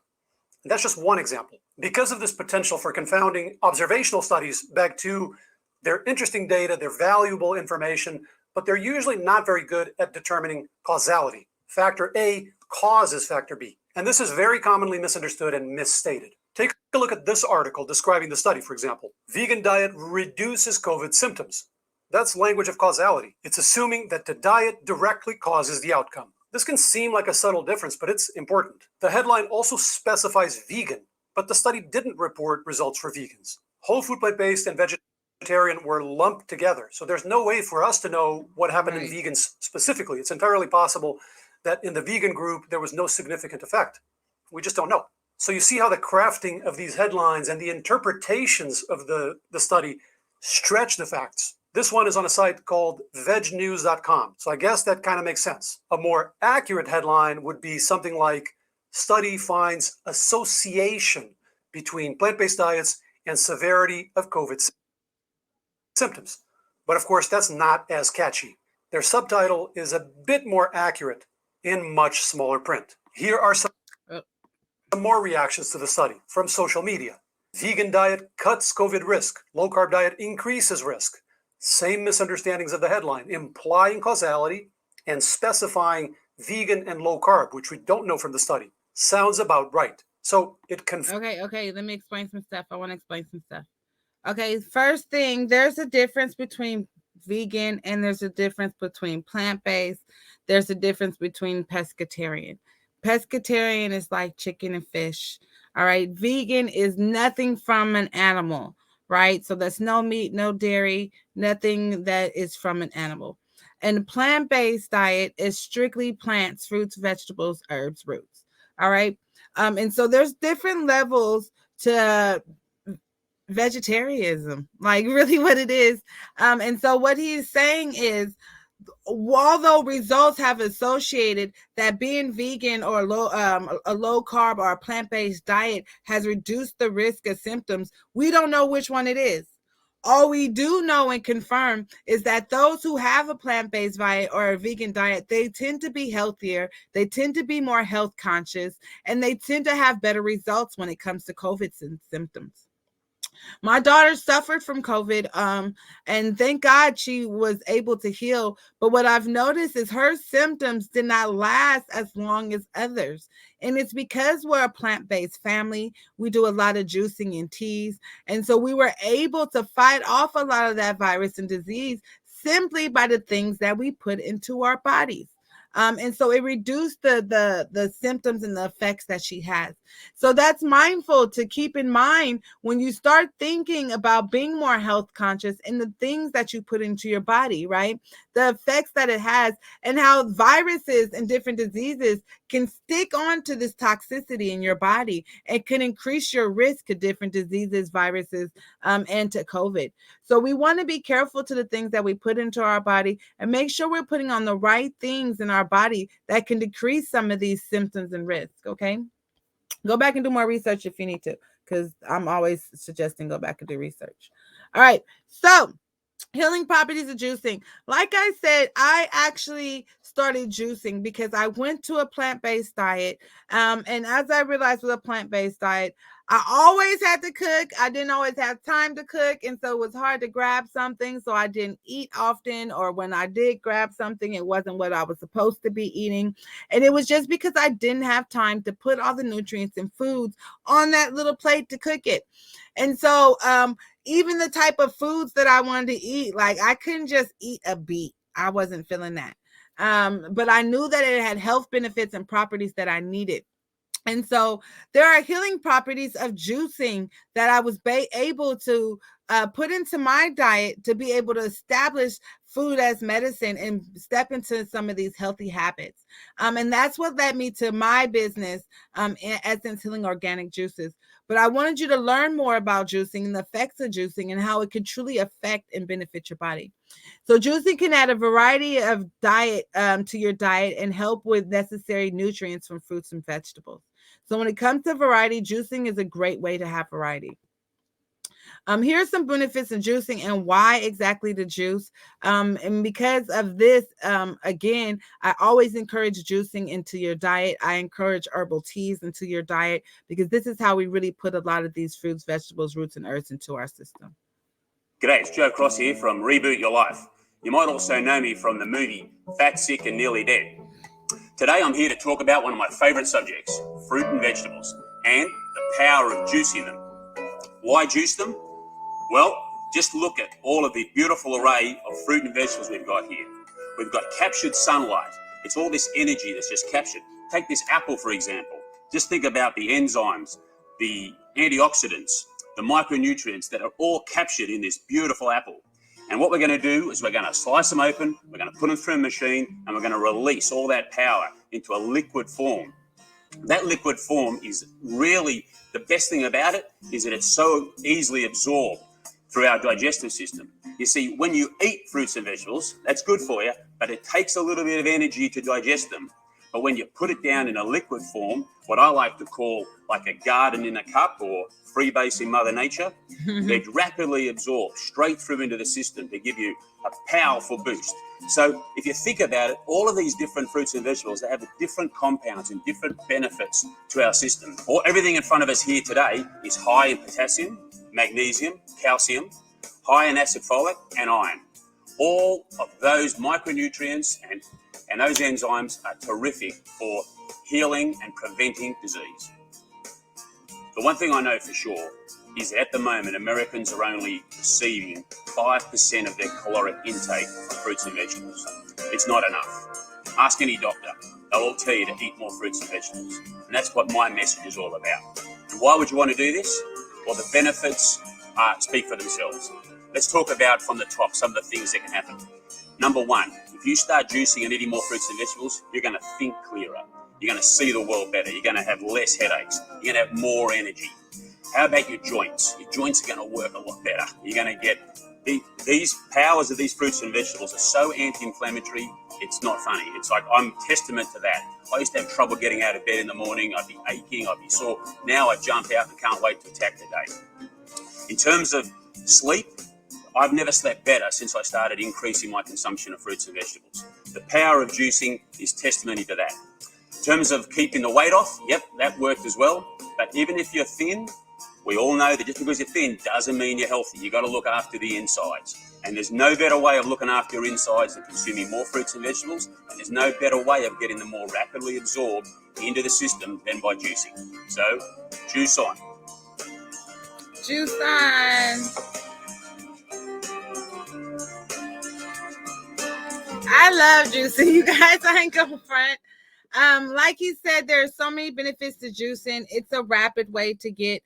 And that's just one example. Because of this potential for confounding, observational studies, bag 2, they're interesting data, they're valuable information, but they're usually not very good at determining causality. Factor A causes factor B. And this is very commonly misunderstood and misstated. Take a look at this article describing the study, for example. Vegan diet reduces COVID symptoms. That's language of causality. It's assuming that the diet directly causes the outcome. This can seem like a subtle difference, but it's important. The headline also specifies vegan, but the study didn't report results for vegans. Whole food plant-based and vegetarian were lumped together, so there's no way for us to know what happened in vegans specifically. It's entirely possible that in the vegan group there was no significant effect. We just don't know. So you see how the crafting of these headlines and the interpretations of the study stretch the facts. This one is on a site called vegnews.com, so I guess that kind of makes sense. A more accurate headline would be something like, study finds association between plant-based diets and severity of COVID symptoms. But of course, that's not as catchy. Their subtitle is a bit more accurate in much smaller print. Here are some more reactions to the study from social media. Vegan diet cuts COVID risk. Low-carb diet increases risk. Same misunderstandings of the headline, implying causality and specifying vegan and low carb, which we don't know from the study. Sounds about right. So it Okay, let me explain some stuff. I want to explain some stuff. Okay, first thing, there's a difference between vegan and there's a difference between plant-based. There's a difference between pescatarian. Pescatarian is like chicken and fish. All right, vegan is nothing from an animal. Right? So that's no meat, no dairy, nothing that is from an animal. And the plant-based diet is strictly plants, fruits, vegetables, herbs, roots. All right. And so there's different levels to vegetarianism, like really what it is. And so what he is saying is although results have associated that being vegan or a low carb or a plant-based diet has reduced the risk of symptoms, we don't know which one it is. All we do know and confirm is that those who have a plant-based diet or a vegan diet, they tend to be healthier, they tend to be more health conscious, and they tend to have better results when it comes to COVID symptoms. My daughter suffered from COVID, and thank God she was able to heal. But what I've noticed is her symptoms did not last as long as others. And it's because we're a plant-based family. We do a lot of juicing and teas. And so we were able to fight off a lot of that virus and disease simply by the things that we put into our bodies. And so it reduced the symptoms and the effects that she has. So that's mindful to keep in mind when you start thinking about being more health conscious and the things that you put into your body, right? The effects that it has and how viruses and different diseases can stick on to this toxicity in your body and can increase your risk to different diseases, viruses, and to COVID. So we want to be careful to the things that we put into our body and make sure we're putting on the right things in our body that can decrease some of these symptoms and risks, okay? Go back and do more research if you need to, because I'm always suggesting go back and do research. All right, so healing properties of juicing. Like I said, I actually started juicing because I went to a plant-based diet. And as I realized with a plant-based diet, I always had to cook. I didn't always have time to cook. And so it was hard to grab something. So I didn't eat often, or when I did grab something, it wasn't what I was supposed to be eating. And it was just because I didn't have time to put all the nutrients and foods on that little plate to cook it. And so, even the type of foods that I wanted to eat, like I couldn't just eat a beet. I wasn't feeling that. But I knew that it had health benefits and properties that I needed. And so there are healing properties of juicing that I was able to put into my diet to be able to establish food as medicine and step into some of these healthy habits. And that's what led me to my business, Essence Healing Organic Juices. But I wanted you to learn more about juicing and the effects of juicing and how it can truly affect and benefit your body. So juicing can add a variety of diet to your diet and help with necessary nutrients from fruits and vegetables. So when it comes to variety, juicing is a great way to have variety. Here are some benefits of juicing and why exactly to juice. And because of this, again, I always encourage juicing into your diet. I encourage herbal teas into your diet because this is how we really put a lot of these fruits, vegetables, roots, and herbs into our system. G'day, it's Joe Cross here from Reboot Your Life. You might also know me from the movie Fat, Sick and Nearly Dead. Today I'm here to talk about one of my favourite subjects, fruit and vegetables, and the power of juicing them. Why juice them? Well, just look at all of the beautiful array of fruit and vegetables we've got here. We've got captured sunlight. It's all this energy that's just captured. Take this apple, for example. Just think about the enzymes, the antioxidants, the micronutrients that are all captured in this beautiful apple. And what we're going to do is we're going to slice them open, we're going to put them through a machine, and we're going to release all that power into a liquid form. That liquid form is really, the best thing about it is that it's so easily absorbed through our digestive system. You see, when you eat fruits and vegetables, that's good for you, but it takes a little bit of energy to digest them. But when you put it down in a liquid form, what I like to call like a garden in a cup or freebase in Mother Nature, they'd rapidly absorb straight through into the system to give you a powerful boost. So if you think about it, all of these different fruits and vegetables, they have different compounds and different benefits to our system. Everything in front of us here today is high in potassium, magnesium, calcium, high in acid folic and iron. All of those micronutrients and those enzymes are terrific for healing and preventing disease. The one thing I know for sure is that at the moment, Americans are only receiving 5% of their caloric intake from fruits and vegetables. It's not enough. Ask any doctor. They'll all tell you to eat more fruits and vegetables. And that's what my message is all about. And why would you want to do this? Well, the benefits speak for themselves. Let's talk about from the top some of the things that can happen. Number one, if you start juicing and eating more fruits and vegetables, you're going to think clearer. You're going to see the world better. You're going to have less headaches. You're going to have more energy. How about your joints? Your joints are going to work a lot better. You're going to get These powers of these fruits and vegetables are so anti-inflammatory, it's not funny. It's like I'm testament to that. I used to have trouble getting out of bed in the morning. I'd be aching, I'd be sore. Now I jump out and can't wait to attack the day. In terms of sleep, I've never slept better since I started increasing my consumption of fruits and vegetables. The power of juicing is testimony to that. In terms of keeping the weight off, yep, that worked as well. But even if you're thin, we all know that just because you're thin doesn't mean you're healthy. You've got to look after the insides. And there's no better way of looking after your insides than consuming more fruits and vegetables. And there's no better way of getting them more rapidly absorbed into the system than by juicing. So, juice on. Juice on. I love juicing, you guys. I ain't going front. Like he said, there are so many benefits to juicing. It's a rapid way to get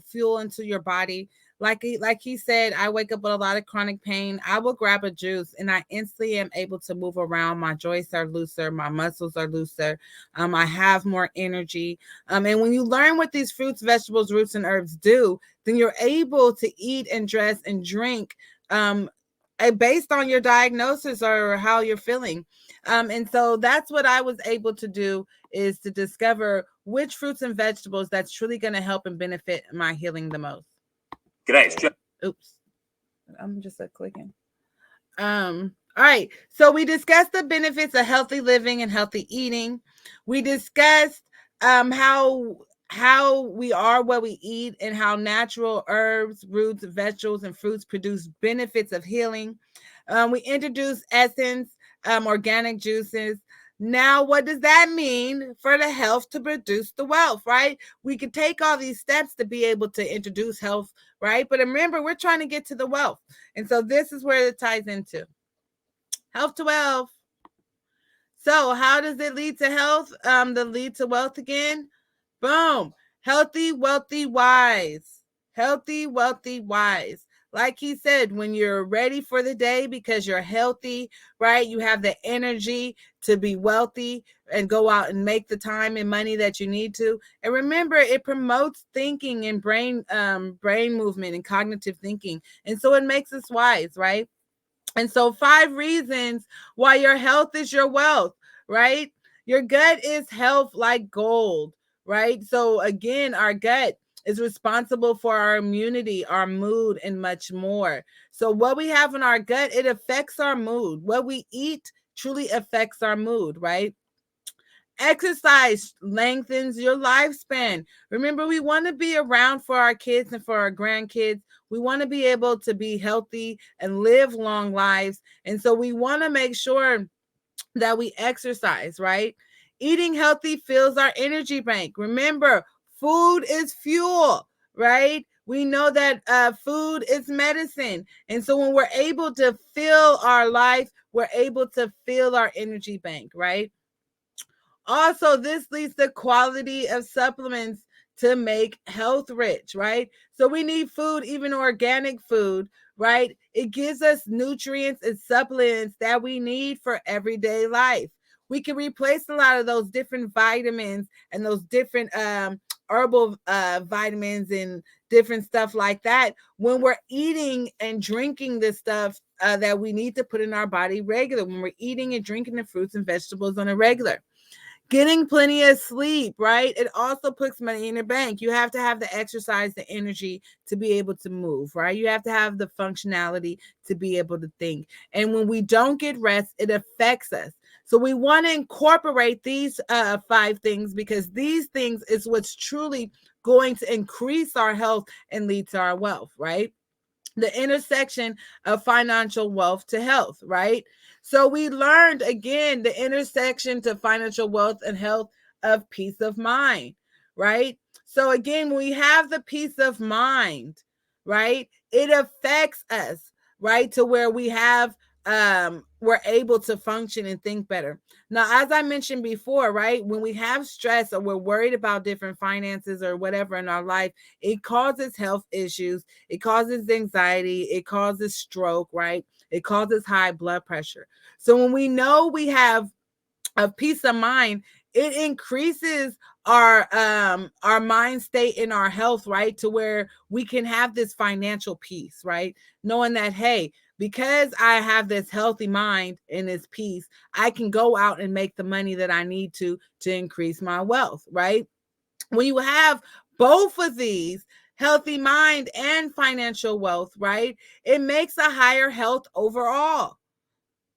fuel into your body. Like he said, I wake up with a lot of chronic pain. I will grab a juice and I instantly am able to move around. My joints are looser. My muscles are looser. I have more energy. And when you learn what these fruits, vegetables, roots, and herbs do, then you're able to eat and dress and drink based on your diagnosis or how you're feeling. And so that's what I was able to do, is to discover which fruits and vegetables that's truly going to help and benefit my healing the most. G'day, it's Joe. Oops. I'm just clicking. All right. So we discussed the benefits of healthy living and healthy eating. We discussed how we are what we eat, and how natural herbs, roots, vegetables, and fruits produce benefits of healing. We introduced essence, organic juices. Now, what does that mean for the health to produce the wealth, right? We could take all these steps to be able to introduce health, right? But remember, we're trying to get to the wealth. And so this is where it ties into health to wealth. So how does it lead to health? The lead to wealth again. Boom. Healthy, wealthy, wise. Healthy, wealthy, wise. Like he said, when you're ready for the day because you're healthy, right? You have the energy to be wealthy and go out and make the time and money that you need to. And remember, it promotes thinking and brain movement and cognitive thinking. And so it makes us wise, right? And so 5 reasons why your health is your wealth, right? Your gut is health like gold, right? So again, our gut is responsible for our immunity, our mood, and much more. So what we have in our gut, it affects our mood. What we eat truly affects our mood, right? Exercise lengthens your lifespan. Remember, we want to be around for our kids and for our grandkids. We want to be able to be healthy and live long lives. And so we want to make sure that we exercise, right? Eating healthy fills our energy bank. Remember, food is fuel, right? We know that food is medicine. And so when we're able to fill our life, we're able to fill our energy bank, right? Also, this leads to quality of supplements to make health rich, right? So we need food, even organic food, right? It gives us nutrients and supplements that we need for everyday life. We can replace a lot of those different vitamins and those different herbal vitamins and different stuff like that when we're eating and drinking the stuff that we need to put in our body regular, when we're eating and drinking the fruits and vegetables on a regular. Getting plenty of sleep, right? It also puts money in the bank. You have to have the exercise, the energy to be able to move, right? You have to have the functionality to be able to think. And when we don't get rest, it affects us. So we want to incorporate these 5 things, because these things is what's truly going to increase our health and lead to our wealth, right? The intersection of financial wealth to health, right? So we learned, again, the intersection to financial wealth and health of peace of mind, right? So again, when we have the peace of mind, right, it affects us, right, to where we have we're able to function and think better. Now, as I mentioned before, right, when we have stress or we're worried about different finances or whatever in our life, it causes health issues. It causes anxiety. It causes stroke, right? It causes high blood pressure. So when we know we have a peace of mind, it increases our mind state and our health, right? To where we can have this financial peace, right? Knowing that, hey, because I have this healthy mind and this peace, I can go out and make the money that I need to increase my wealth, right? When you have both of these, healthy mind and financial wealth, right? It makes a higher health overall.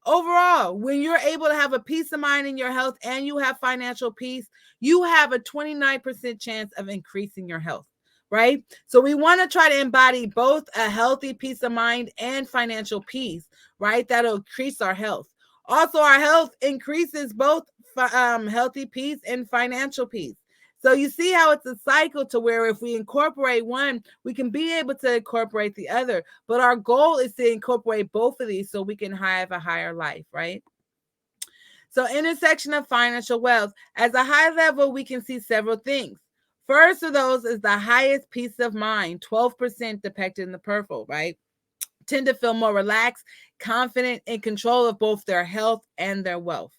Overall, when you're able to have a peace of mind in your health and you have financial peace, you have a 29% chance of increasing your health, right? So we want to try to embody both a healthy peace of mind and financial peace, right? That'll increase our health. Also, our health increases both healthy peace and financial peace. So you see how it's a cycle to where if we incorporate one, we can be able to incorporate the other. But our goal is to incorporate both of these so we can have a higher life, right? So intersection of financial wealth. As a high level, we can see several things. First of those is the highest peace of mind, 12% depicted in the purple, right? Tend to feel more relaxed, confident, in control of both their health and their wealth.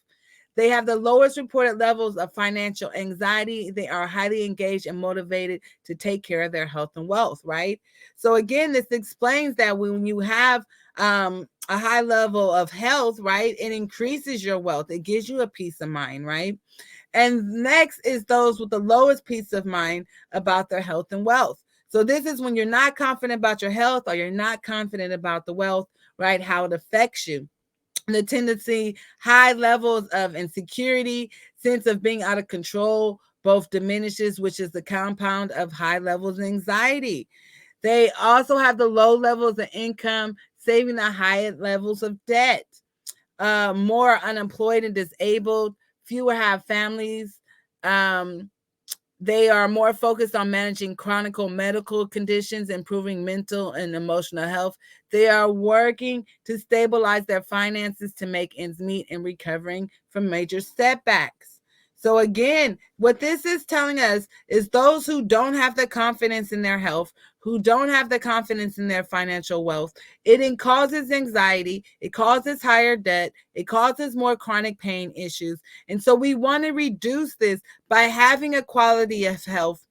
They have the lowest reported levels of financial anxiety. They are highly engaged and motivated to take care of their health and wealth, right? So again, this explains that when you have a high level of health, right, it increases your wealth. It gives you a peace of mind, right? And next is those with the lowest peace of mind about their health and wealth. So this is when you're not confident about your health or you're not confident about the wealth, right, how it affects you. The tendency, high levels of insecurity, sense of being out of control, both diminishes, which is the compound of high levels of anxiety. They also have the low levels of income, saving the high levels of debt. More unemployed and disabled, fewer have families. They are more focused on managing chronic medical conditions, improving mental and emotional health. They are working to stabilize their finances to make ends meet and recovering from major setbacks. So again, what this is telling us is those who don't have the confidence in their health, who don't have the confidence in their financial wealth, it causes anxiety, it causes higher debt, it causes more chronic pain issues. And so we want to reduce this by having a quality of health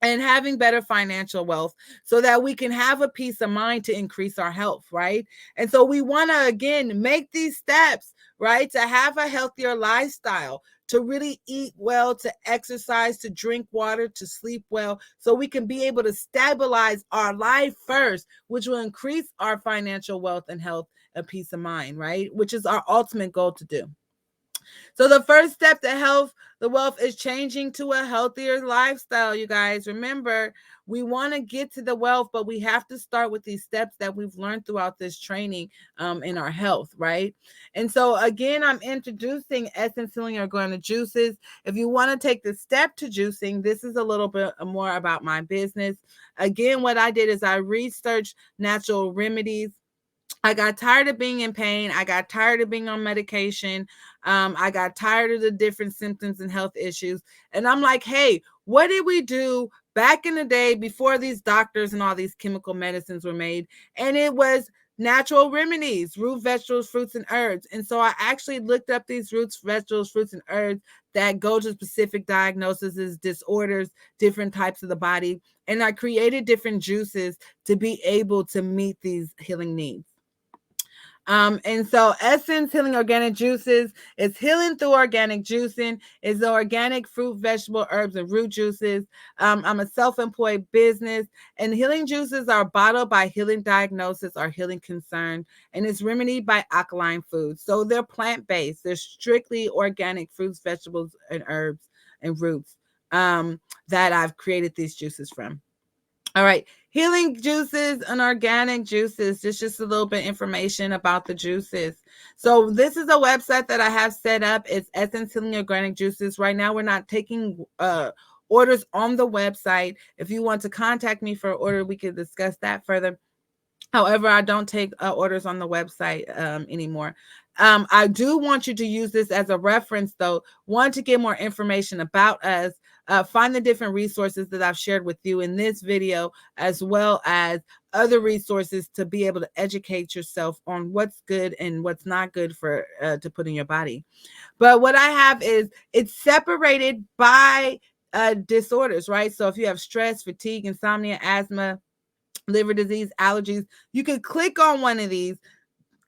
and having better financial wealth so that we can have a peace of mind to increase our health, right? And so we want to, again, make these steps, right, to have a healthier lifestyle, to really eat well, to exercise, to drink water, to sleep well, so we can be able to stabilize our life first, which will increase our financial wealth and health and peace of mind, right? Which is our ultimate goal to do. So the first step to health, the wealth, is changing to a healthier lifestyle, you guys. Remember, we want to get to the wealth, but we have to start with these steps that we've learned throughout this training in our health, right? And so again, I'm introducing Essence Healing Organic Juices. If you want to take the step to juicing, this is a little bit more about my business. Again, what I did is I researched natural remedies. I got tired of being in pain. I got tired of being on medication. I got tired of the different symptoms and health issues. And I'm like, hey, what did we do back in the day before these doctors and all these chemical medicines were made? And it was natural remedies, root vegetables, fruits, and herbs. And so I actually looked up these roots, vegetables, fruits, and herbs that go to specific diagnoses, disorders, different types of the body. And I created different juices to be able to meet these healing needs. And so Essence Healing Organic Juices is healing through organic juicing. It's the organic fruit, vegetable, herbs, and root juices. I'm a self-employed business, and healing juices are bottled by Healing Diagnosis or Healing Concern, and it's remedied by Alkaline Foods. So they're plant-based. They're strictly organic fruits, vegetables, and herbs and roots that I've created these juices from. All right, healing juices and organic juices. Just a little bit information about the juices. So this is a website that I have set up. It's Essence Healing Organic Juices. Right now, we're not taking orders on the website. If you want to contact me for an order, we could discuss that further. However, I don't take orders on the website anymore. I do want you to use this as a reference, though. One, to get more information about us. Find the different resources that I've shared with you in this video, as well as other resources to be able to educate yourself on what's good and what's not good for to put in your body. But what I have is it's separated by disorders, right? So if you have stress, fatigue, insomnia, asthma, liver disease, allergies, you can click on one of these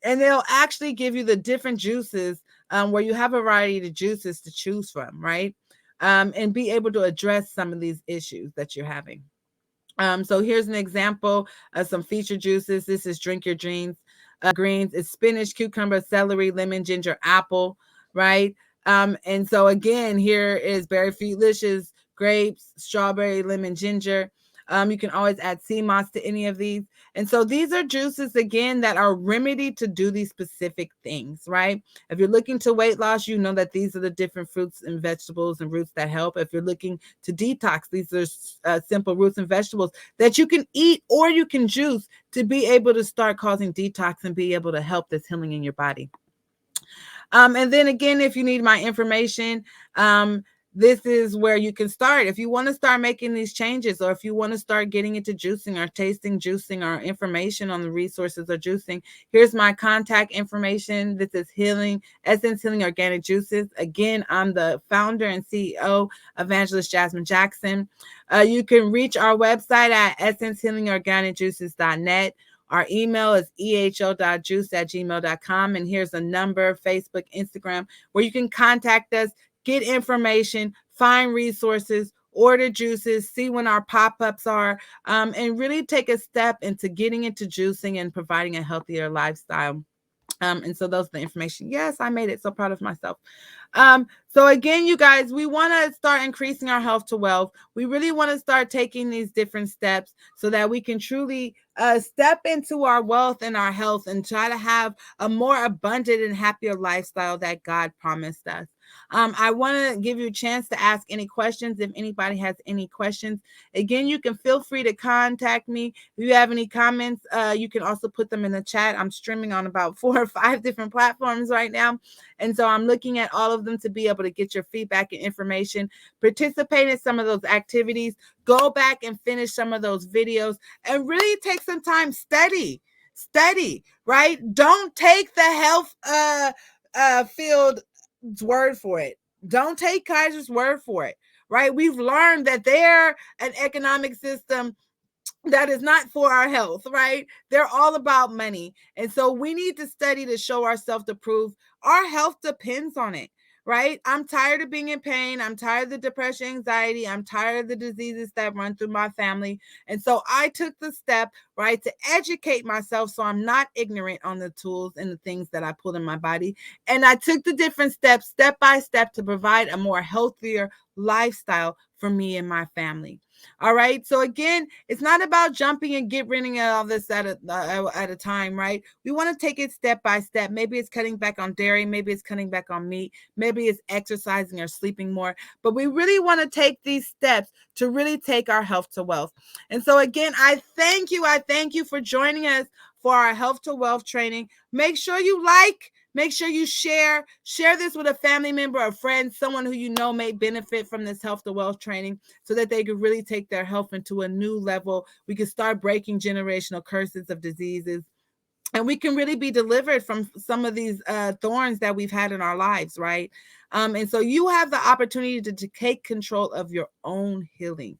and they'll actually give you the different juices where you have a variety of juices to choose from, right? And be able to address some of these issues that you're having. So here's an example of some featured juices. This is Drink Your Dreams. Greens. It's spinach, cucumber, celery, lemon, ginger, apple, right? And so again, here is berry delicious, grapes, strawberry, lemon, ginger. You can always add sea moss to any of these. And so these are juices, again, that are remedied to do these specific things, right? If you're looking to weight loss, you know that these are the different fruits and vegetables and roots that help. If you're looking to detox, these are simple roots and vegetables that you can eat or you can juice to be able to start causing detox and be able to help this healing in your body. And then again, if you need my information, this is where you can start. If you want to start making these changes, or if you want to start getting into juicing or tasting juicing or information on the resources of juicing, here's my contact information. This is Essence Healing Organic Juices. Again, I'm the founder and CEO, Evangelist Jasmine Jackson. You can reach our website at essencehealingorganicjuices.net. Our email is eho.juice@gmail.com. And here's a number, Facebook, Instagram, where you can contact us, get information, find resources, order juices, see when our pop-ups are, and really take a step into getting into juicing and providing a healthier lifestyle. And so those are the information. Yes, I made it. So proud of myself. So again, you guys, we want to start increasing our health to wealth. We really want to start taking these different steps so that we can truly step into our wealth and our health and try to have a more abundant and happier lifestyle that God promised us. I want to give you a chance to ask any questions. If anybody has any questions, again, you can feel free to contact me. If you have any comments, you can also put them in the chat. I'm streaming on about 4 or 5 different platforms right now. And so I'm looking at all of them to be able to get your feedback and information. Participate in some of those activities. Go back and finish some of those videos and really take some time, study, right? Don't take the health field word for it. Don't take Kaiser's word for it, right? We've learned that they're an economic system that is not for our health, right? They're all about money. And so we need to study to show ourselves to prove our health depends on it, right? I'm tired of being in pain. I'm tired of the depression, anxiety. I'm tired of the diseases that run through my family. And so I took the step, right, to educate myself so I'm not ignorant on the tools and the things that I put in my body. And I took the different steps, step by step, to provide a more healthier lifestyle for me and my family. All right. So again, it's not about jumping and get rid of all this at a time, right? We want to take it step by step. Maybe it's cutting back on dairy. Maybe it's cutting back on meat. Maybe it's exercising or sleeping more. But we really want to take these steps to really take our health to wealth. And so again, I thank you. I thank you for joining us for our Health to Wealth training. Make sure you make sure you share this with a family member, a friend, someone who you know may benefit from this Health to Wealth training so that they could really take their health into a new level. We can start breaking generational curses of diseases. And we can really be delivered from some of these thorns that we've had in our lives, right? And so you have the opportunity to take control of your own healing.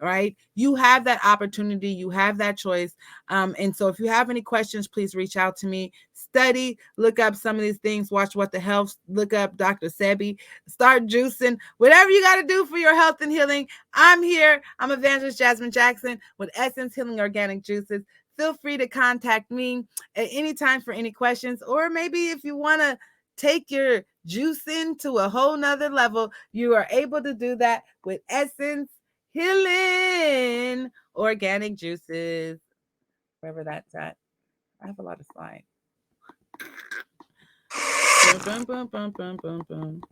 Right? You have that opportunity. You have that choice. And so if you have any questions, please reach out to me. Study, look up some of these things, watch What the Health, look up Dr. Sebi, start juicing, whatever you got to do for your health and healing. I'm here. I'm Evangelist Jasmine Jackson with Essence Healing Organic Juices. Feel free to contact me at any time for any questions, or maybe if you want to take your juicing to a whole nother level, you are able to do that with Essence Healing Organic Juices, wherever that's at. I have a lot of slides. Boom, boom, boom, boom, boom, boom.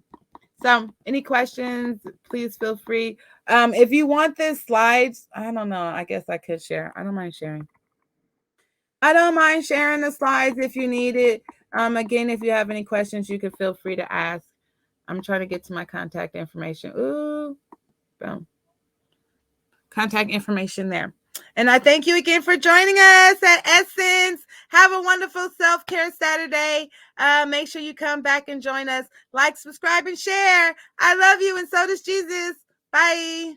So any questions, please feel free. If you want this slides, I don't know. I guess I could share. I don't mind sharing. I don't mind sharing the slides if you need it. Again, if you have any questions, you can feel free to ask. I'm trying to get to my contact information. Ooh, boom. Contact information there. And I thank you again for joining us at Essence. Have a wonderful self-care Saturday. Make sure you come back and join us. Like, subscribe, and share. I love you, and so does Jesus. Bye.